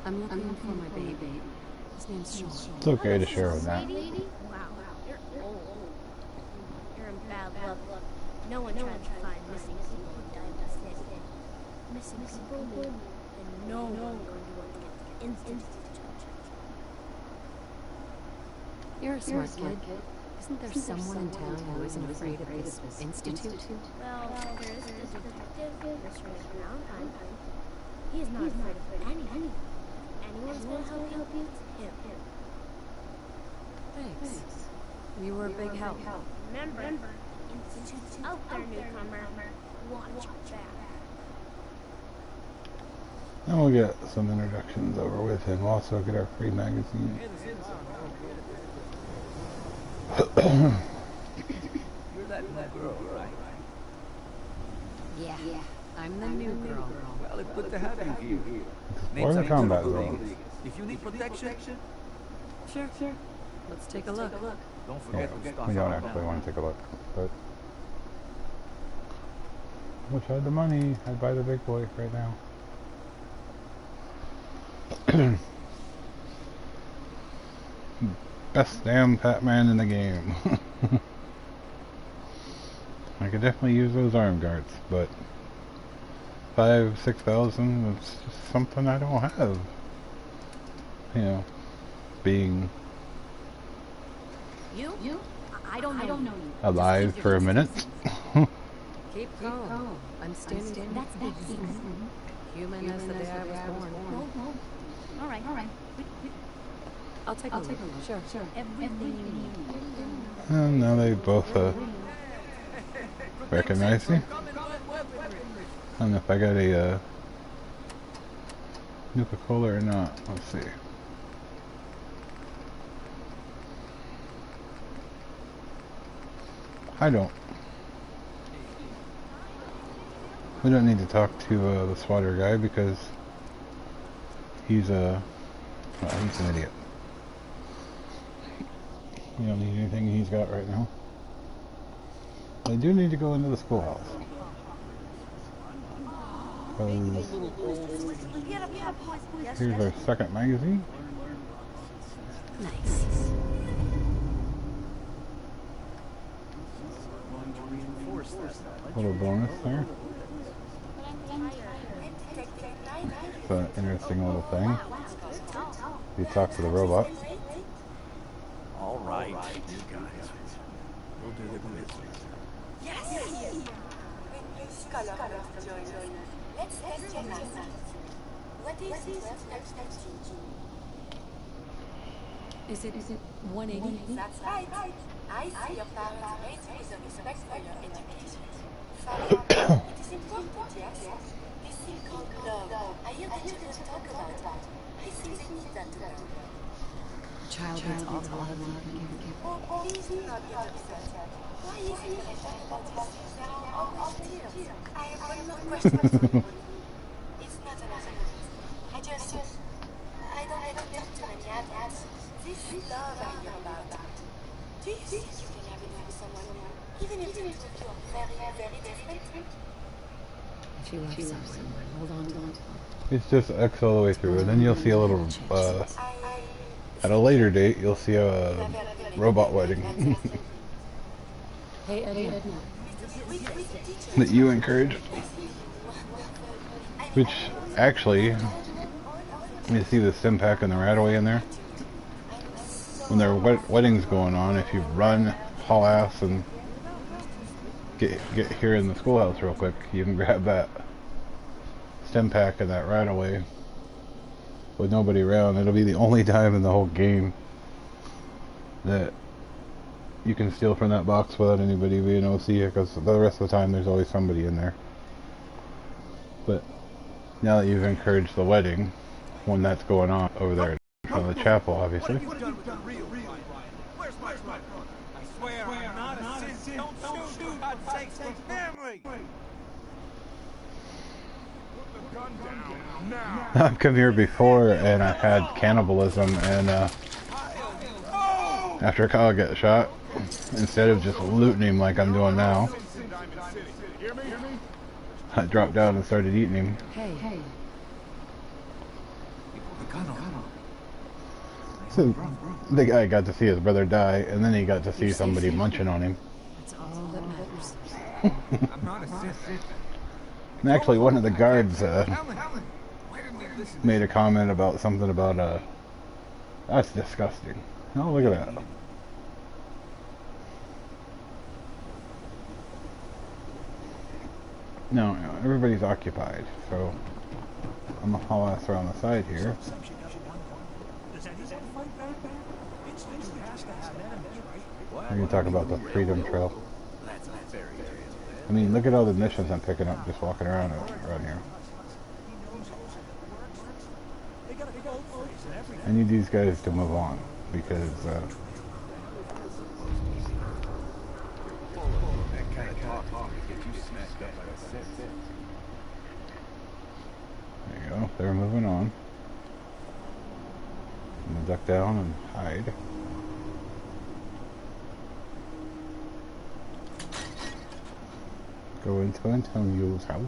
I'm looking for my baby. His name's Sean. It's okay to share with that. Wow, you're old. You're in bad luck. No one tried to find missing people who died in the city. Missing people, and no one going to want to get the institute judge. You're a smart kid. Isn't there someone in town who isn't afraid of this institute? Well, there is a detective, Mr. Valentine. He is not afraid of anything. Anyone's going to help you, him. Thanks. You were a big help. Remember, institute's out there, newcomer. Watch back. And we'll get some introductions over with, and we'll also get our free magazine. You're that new girl, right? Yeah. I'm the new girl. Well, it's good to have you here. Explore the combat zone. If you need protection, Sure. Let's take a look. don't Yeah, forget to stock we don't up. actually want to take a look, but wish I had the money. I'd buy the big boy right now. Best damn Batman in the game. I could definitely use those arm guards, but 5,000-6,000 is just something I don't have. You know, being You? I don't know you. alive for a minute. Keep calm. I'm standing. That's easy. Human as the day I was born. All right. I'll take a look. Sure. Everything you need. And now they both recognize me. I don't know if I got a Nuka-Cola or not. Let's see. I don't. We don't need to talk to the swatter guy because he's well, he's an idiot. We don't need anything he's got right now. I do need to go into the schoolhouse. Here's our second magazine. Nice. Little bonus there. It's an interesting little thing. You talk to the robot. All right, you guys. We'll do the quiz. Let's test your nuts. What is 12 times 15? Is it 180? That's right. I see your parents raised with a respect for your education. Father, it is important, yes? This thing called love. I hear the children talk about it. I think they need that to learn. Child needs all the love. Oh, please do not get upset. Why is it when I talk about these things, there are always tears? I have one more question for you. It's not an argument. I don't like to talk to many adults. This love I hear about. Do you think you can have it with someone, even if the two of you are very, very different? If you love someone, hold on to it. It's just X all the way through, and then you'll see a little, at a later date, you'll see a robot wedding Hey, Edna. that you encourage. Which, actually, you see the stim pack and the Radaway in there? When their wedding's going on, if you run, haul ass, and get here in the schoolhouse real quick, you can grab that stim pack and that Radaway with nobody around. It'll be the only time in the whole game that you can steal from that box without anybody being able to see it, because the rest of the time there's always somebody in there. But now that you've encouraged the wedding, when that's going on over there in front of the chapel, obviously. Where's my brother? I swear I'm not a sissy. Don't shoot. God sakes, for family. Put the gun down now. I've come here before and I've had cannibalism, and after Kyle got shot, instead of just looting him like I'm doing now, I dropped down and started eating him. Hey. So the guy got to see his brother die, and then he got to see somebody munching on him. That's all that matters. I'm not a sissy. And actually, one of the guards made a comment about something about, that's disgusting. Oh, look at that. No, everybody's occupied, so I'm gonna haul ass around the side here. We're gonna talk about the Freedom Trail. I mean, look at all the missions I'm picking up just walking around here. I need these guys to move on, because there you go, they're moving on. I'm gonna duck down and hide. Go into Antonio's house.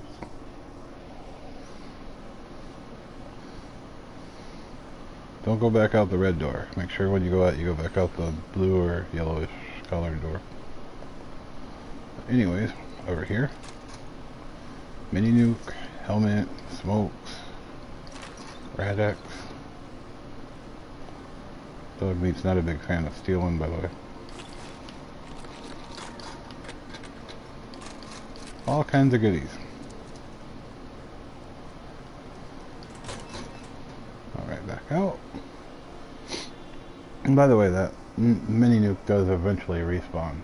Don't go back out the red door. Make sure when you go out, you go back out the blue or yellowish colored door. Anyways, over here. Mini nuke, helmet, smokes, Rad-X. Dog Meat's not a big fan of stealing, by the way. All kinds of goodies. Alright, back out. And by the way, that mini nuke does eventually respawn.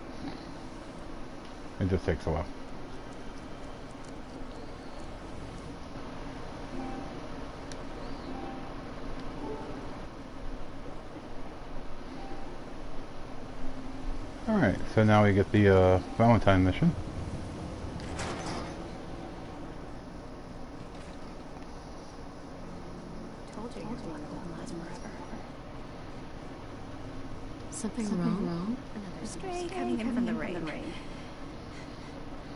It just takes a while. Alright, so now we get the Valentine mission. Something wrong? Another stray coming in from the rain.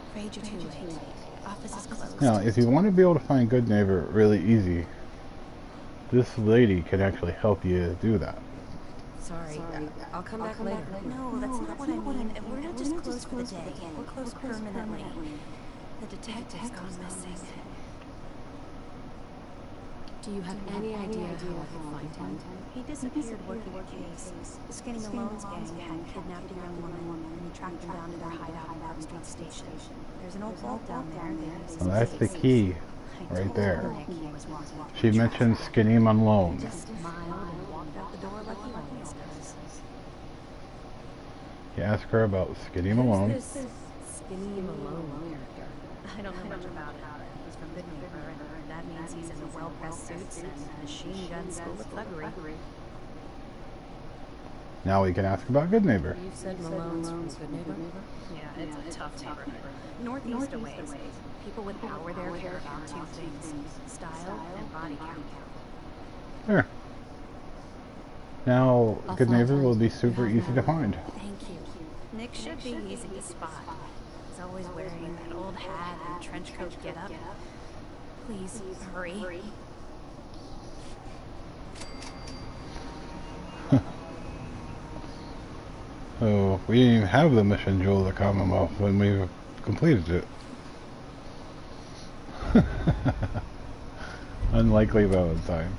Afraid you're too late. Office is closed. Now, if you want to be able to find Good Neighbor really easy, this lady can actually help you do that. Sorry, I'll come back later. No, that's not what I mean. We're not just closed for the day. We're closed permanently. The detective's gone missing. Do you have any idea how I could find him? He disappeared working a case. The Skinny Malone's gang had kidnapped a young woman, and he tracked them down to their hideout in Park Street Station. There's an old vault down there. Well, that's the key. Right there. Nick he was walking. She mentioned Skinny Malone. Just smiled and walked out the door like he always does. You ask her about Skinny Malone. Who's this Skinny Malone character? I don't know much about it. He's from Good Neighbor, and that means he's in the well-pressed suits and machine gun school of thuggery. Now we can ask about Good Neighbor. You said Malone's from Good Neighbor? Yeah, it's a tough neighborhood. Northeast a ways. People with power there care about two things: style and body count. There. Now, Good Neighbor will be super easy to find. Thank you. Nick should be easy to spot. He's always wearing that old hat and trench coat getup. Please hurry. So, we didn't even have the mission Jewel of the Commonwealth when we completed it. Unlikely Valentine.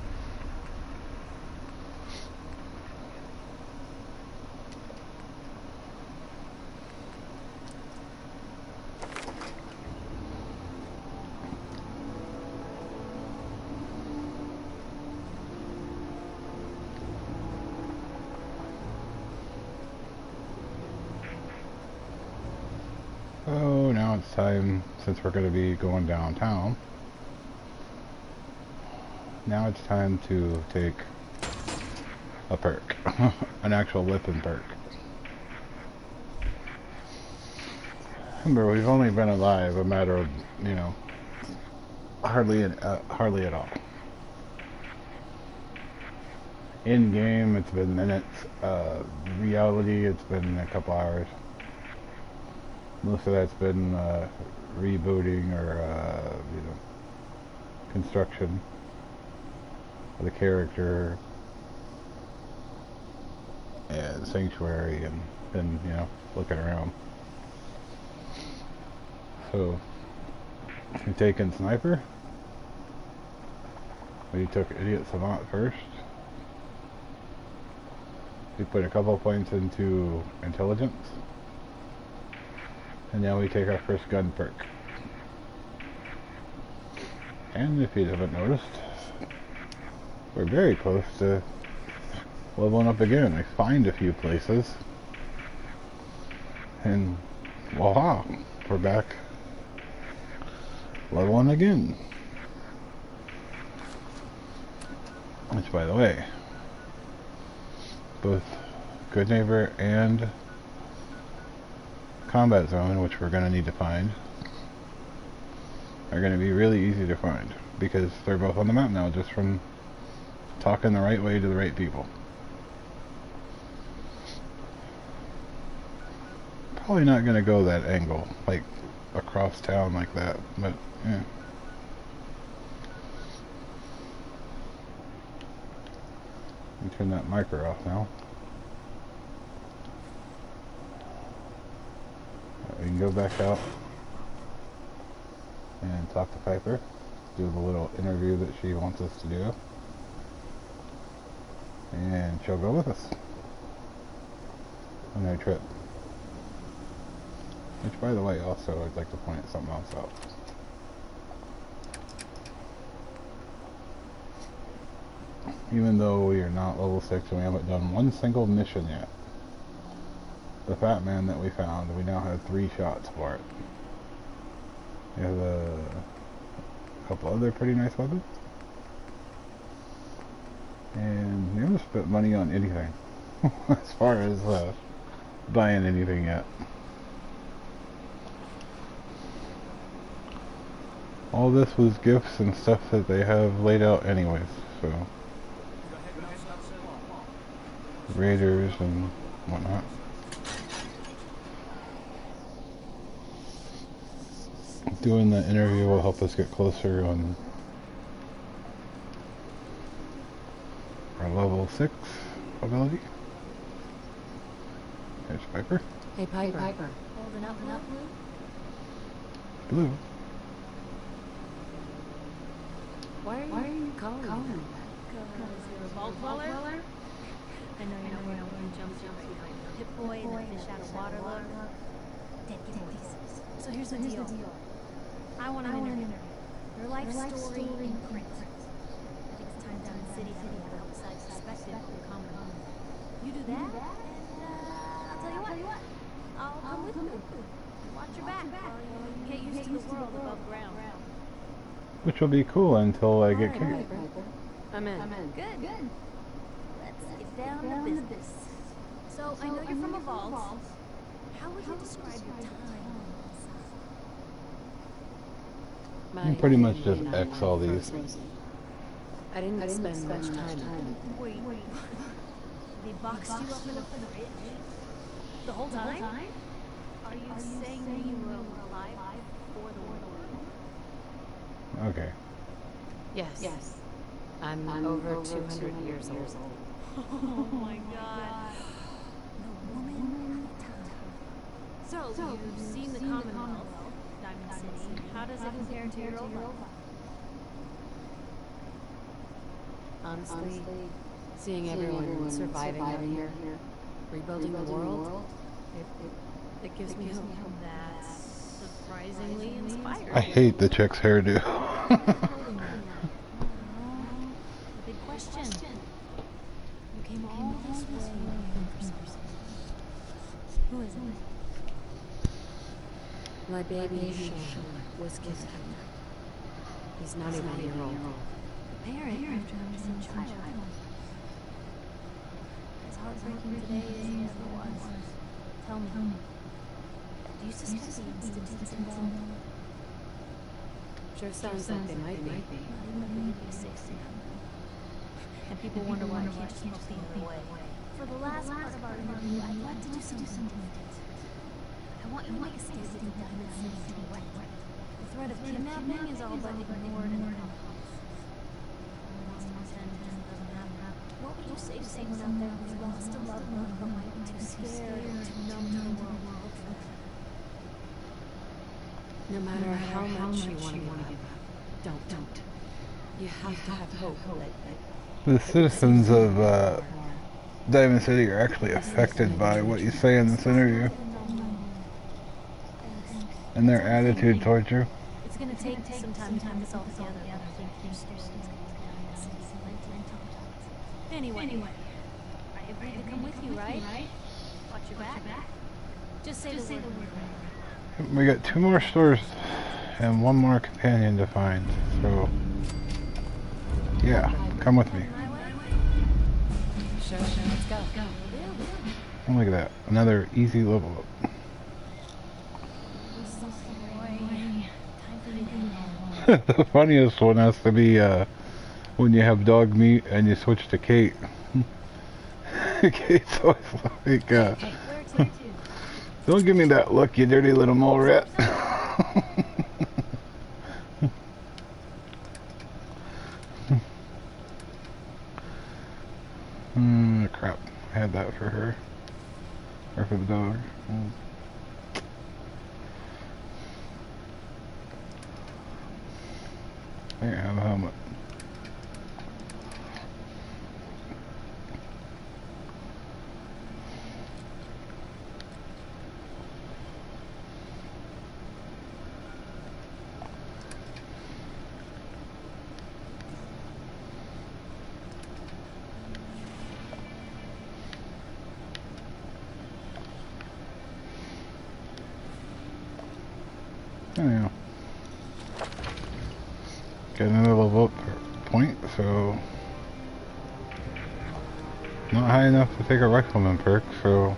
So now it's time, since we're going to be going downtown, now it's time to take a perk, an actual weapon perk. Remember, we've only been alive a matter of, you know, hardly at all. In game, it's been minutes. Reality, it's been a couple hours. Most of that's been rebooting or you know, construction of the character and sanctuary, and you know, looking around. So we taken sniper. We took idiot savant first. We put a couple points into intelligence. And now we take our first gun perk. And if you haven't noticed, we're very close to leveling up again. I find a few places. And voila, we're back leveling again. Which, by the way, both Good Neighbor and Combat Zone, which we're going to need to find, are going to be really easy to find because they're both on the map now, just from talking the right way to the right people. Probably not going to go that angle, like across town like that, but yeah. Let me turn that micro off now. We can go back out and talk to Piper, do the little interview that she wants us to do, and she'll go with us on our trip. Which, by the way, also I'd like to point something else out. Even though we are not level 6 and we haven't done one single mission yet, the fat man that we found, we now have 3 shots for it. We have a couple other pretty nice weapons. And we haven't spent money on anything as far as buying anything yet. All this was gifts and stuff that they have laid out anyways, so raiders and whatnot. Doing the interview will help us get closer on our level 6 ability. There's Piper. Hey, Piper. Holding up, Blue. Why are you calling me? Because you're a vault dweller? I know you're wearing one jumpsuit right now. Hip boy and the fish out of water look. Dead pieces. So here's the deal. I want an interview. Her life story in print. I think it's time down in the city to have an outside perspective on the common home. You do that, and I'll tell you what. I'll come with you. Watch your back while you get used to the world above ground. Which will be cool until I get kicked. I'm in. Good. Let's get down to business. So, I know you're from a vault. How would you describe your time? You pretty much just X all these. I didn't spend much time. Wait. They boxed you up in a fridge? The whole time? Are you saying you were alive before the war? Okay. Yes. I'm over 200 years old. Oh my god. The woman of time. So, you've seen the Commonwealth, Diamond City. How does it compare to your old life? Honestly, seeing everyone surviving out here, rebuilding the world, it gives me hope. That's surprisingly inspiring. I hate the chick's hairdo. Big question. You came all this way for something. Who is it? My baby Sean was kidnapped. He's not even a year old. Parent after a missing child. As heartbreaking today as it ever was. Tell me, do you suspect the Institute's involved? Sure sounds like they might be. Even if they say and people wonder why I can't just look the other way. For the last part of our interview, I'd like to do something different. I want you to make a statement with Diamond City to the right. The threat of kidnapping is all but ignored in the common. What would you say to someone out there who's lost a loved one but might be too scared or too numb to the world? No matter how much you want to give up, don't. You have to have hope. The citizens of Diamond City are actually affected by what you say in this interview and their attitude towards you. It's going to take some time to put this all together. Anyway, I agreed to come with you, right? Watch your back. Just say the word. We got 2 more stores and 1 more companion to find, so yeah, come with me. Sure, let's go. And look at that, another easy level up. The funniest one has to be when you have dog meat and you switch to Kate. Kate's always like, don't give me that look, you dirty little mole rat. Crap. I had that for her. Or for the dog. I didn't have a helmet. Anyhow, got another level up point, so not high enough to take a rifleman perk, so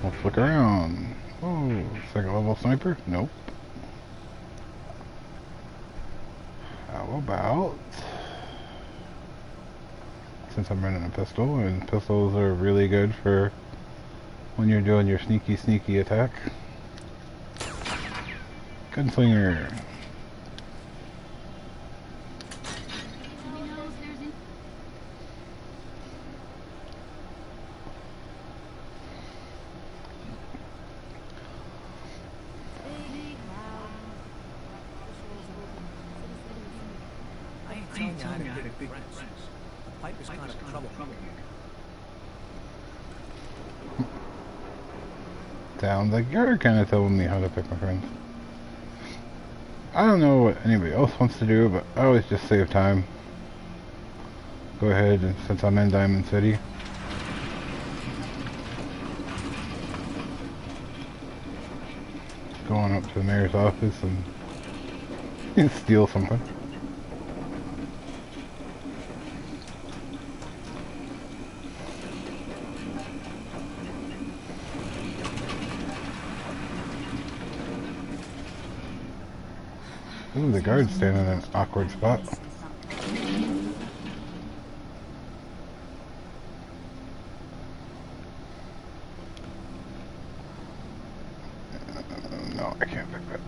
we'll flick around. Oh, second level sniper? Nope. How about, since I'm running a pistol, and pistols are really good for when you're doing your sneaky attack. Gunslinger. I ain't telling you how to get a big friends. The pipe is kind of trouble. Sounds like you're kind of telling me how to pick my friends. I don't know what anybody else wants to do, but I always just save time. Go ahead, and since I'm in Diamond City. Go on up to the mayor's office and steal something. Ooh, the guard's standing in an awkward spot. No, I can't pick that.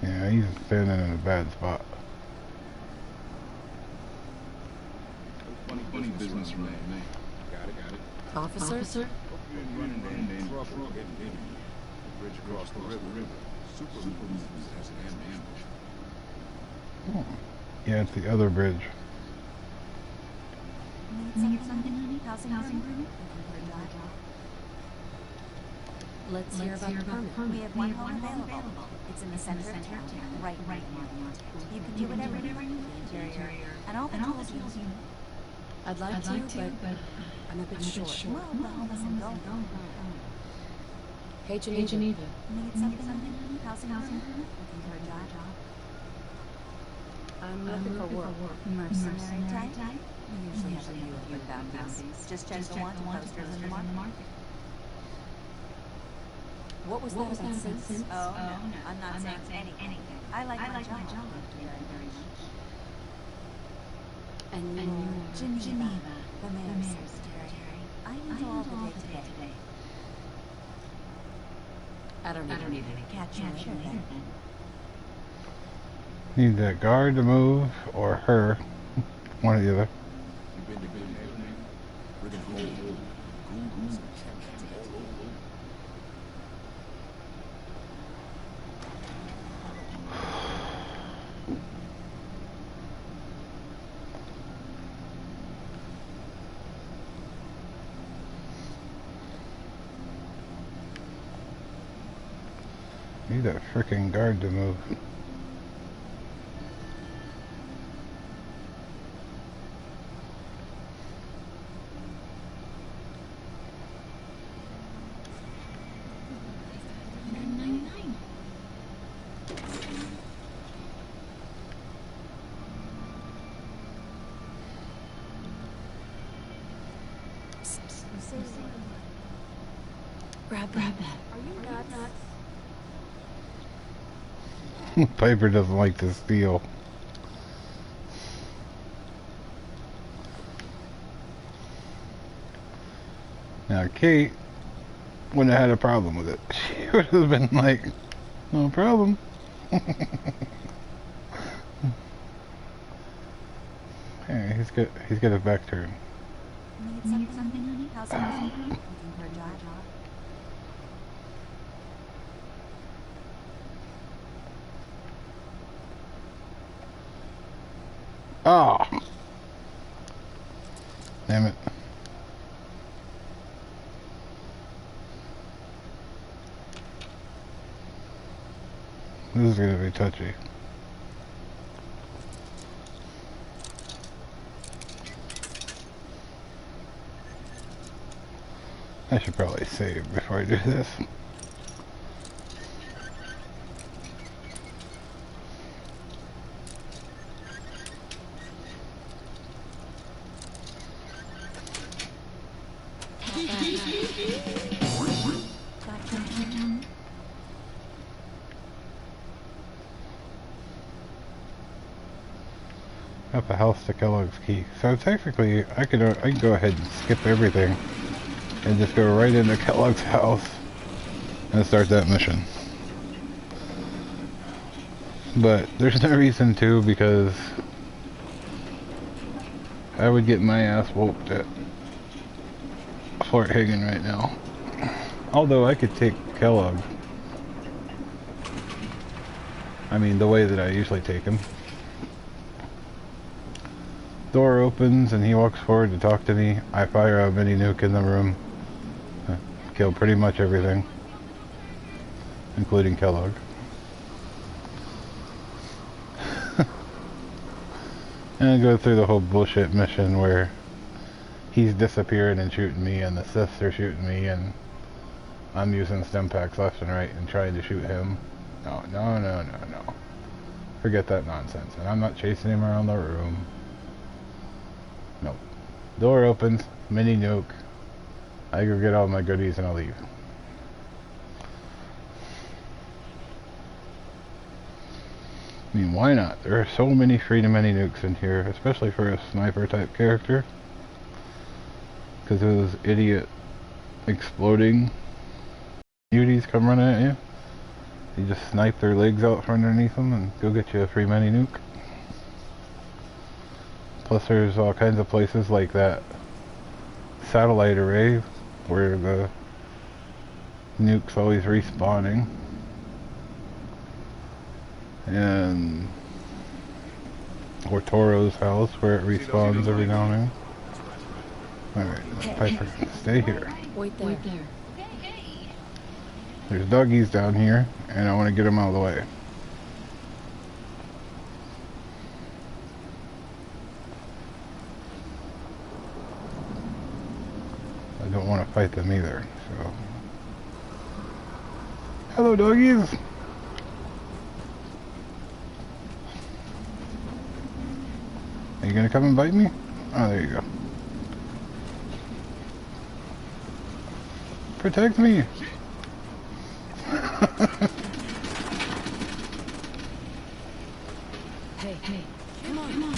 Yeah, he's standing in a bad spot. Funny business from me. Got it. Officer? Running in trouble. The bridge across the river. Super has an ambush. Oh. Yeah, it's the other bridge. Need something, honey? Housing improvement? Let's hear about the permit. We have one home available. It's in the center of town, right near the market. You can do whatever you want with the interior and all the tools you need. I'd like to, but I'm a bit short. Well, the home isn't going. Hey, Geneva. Need something, honey? Housing improvement? Looking for a job? I'm looking for work. Mercenary type? We usually have a few bounties. Just check the wanted posters in the market. What was that about since? Oh, no. I'm not saying anything. I like my job very much. And you're Geneva, the mayor's secretary. I need all the day today. I don't need any. Catch you later then. Need that guard to move, or her. One or the other. You've been to good neighborhood. Rigging holes. Googles and chemicals all over. Need that frickin' guard to move. Grab that. Are you nuts? Piper doesn't like to steal. Now Kate wouldn't have had a problem with it. She would have been like, no problem. Hey, he's got his back turned. Need something, honey? Housing improvement? Looking for a job? Oh, damn it. This is gonna be touchy. I should probably save before I do this. Up a house to Kellogg's Key. So technically, I could go ahead and skip everything and just go right into Kellogg's house and start that mission. But there's no reason to, because I would get my ass whooped at Fort Hagen right now. Although I could take Kellogg. I mean, the way that I usually take him. Door opens and he walks forward to talk to me. I fire a mini nuke in the room. killed pretty much everything, including Kellogg. And I go through the whole bullshit mission where he's disappearing and shooting me, and the Siths are shooting me, and I'm using stim packs left and right and trying to shoot him. No, no, no, no, no. Forget that nonsense. And I'm not chasing him around the room. Nope. Door opens, mini nuke. I go get all my goodies and I'll leave. I mean, why not? There are so many free to mini nukes in here, especially for a sniper type character. Because those idiot exploding beauties come running at you. You just snipe their legs out from underneath them and go get you a free mini nuke. Plus there's all kinds of places like that satellite array where the nuke's always respawning. And or Toro's house where it respawns every now and then. Alright, Piper, stay here. Wait there. There's doggies down here, and I want to get them out of the way. I don't want to fight them either, so... Hello, doggies! Are you gonna come and bite me? Oh, there you go. Protect me! Hey, come on.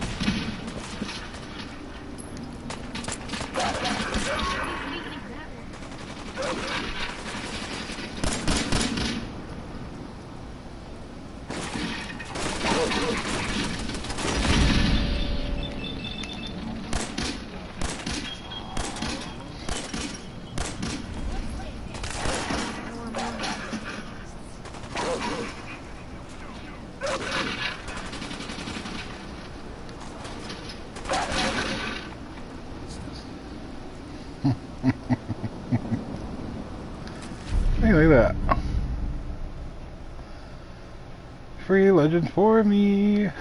Hey, look at that. Free legends for me.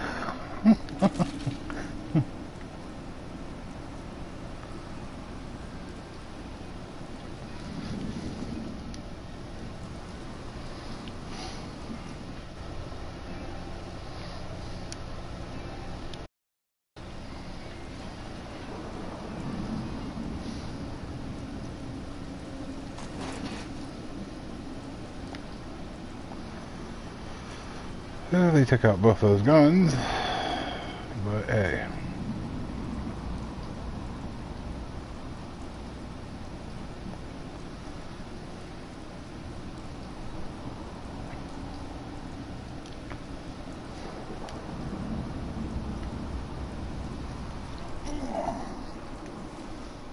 They took out both those guns, but hey.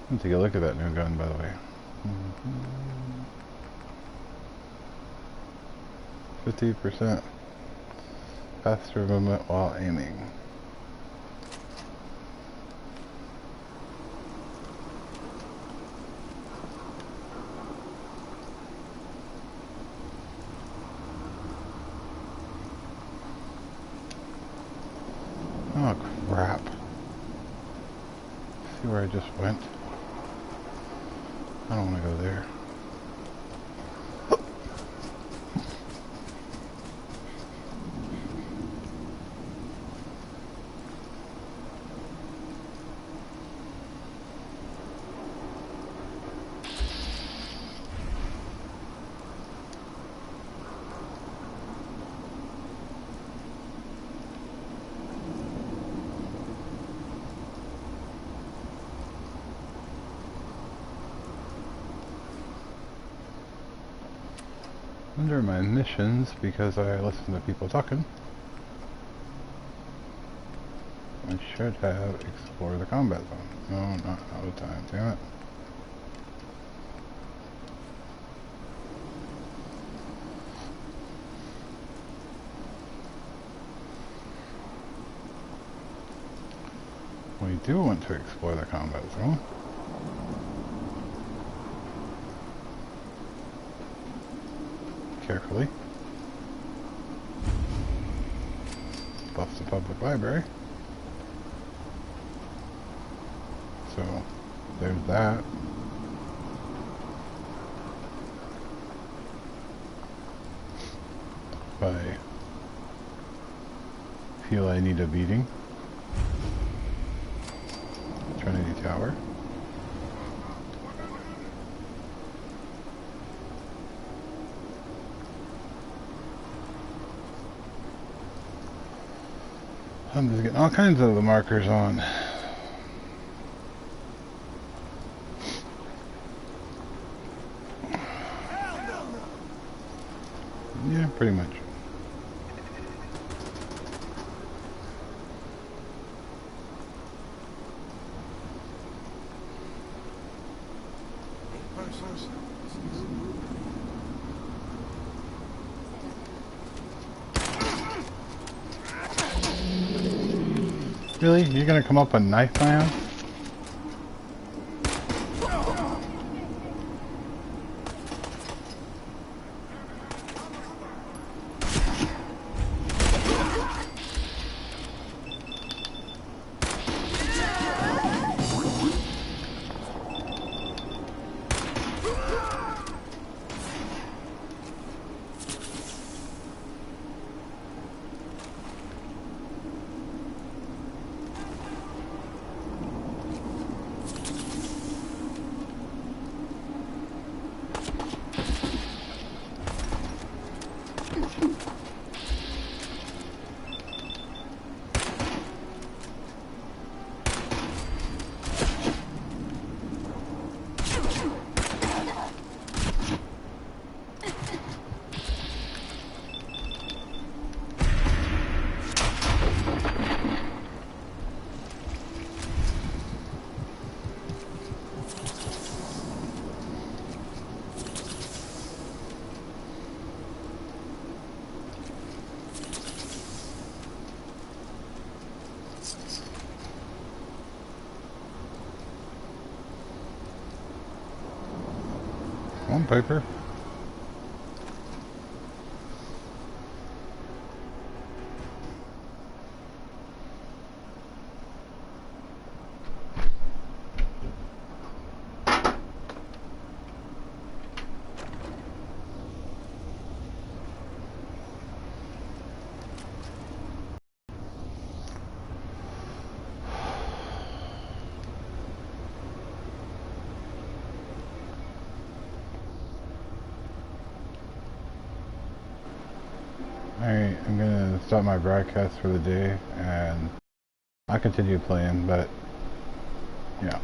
Let's take a look at that new gun, by the way. 50% faster movement while aiming. Oh crap. See where I just went? I don't want to go there. Under my missions, because I listen to people talking, I should have explored the combat zone. No, not all the time, damn it. We do want to explore the combat zone. carefully. Buffs the public library. So, there's that. If I feel I need a beating. Trinity Tower. I'm just getting all kinds of the markers on. Yeah, pretty much. Really? You're gonna come up and knife my house? Come on, Piper. Alright, I'm gonna stop my broadcast for the day, and I'll continue playing, but yeah.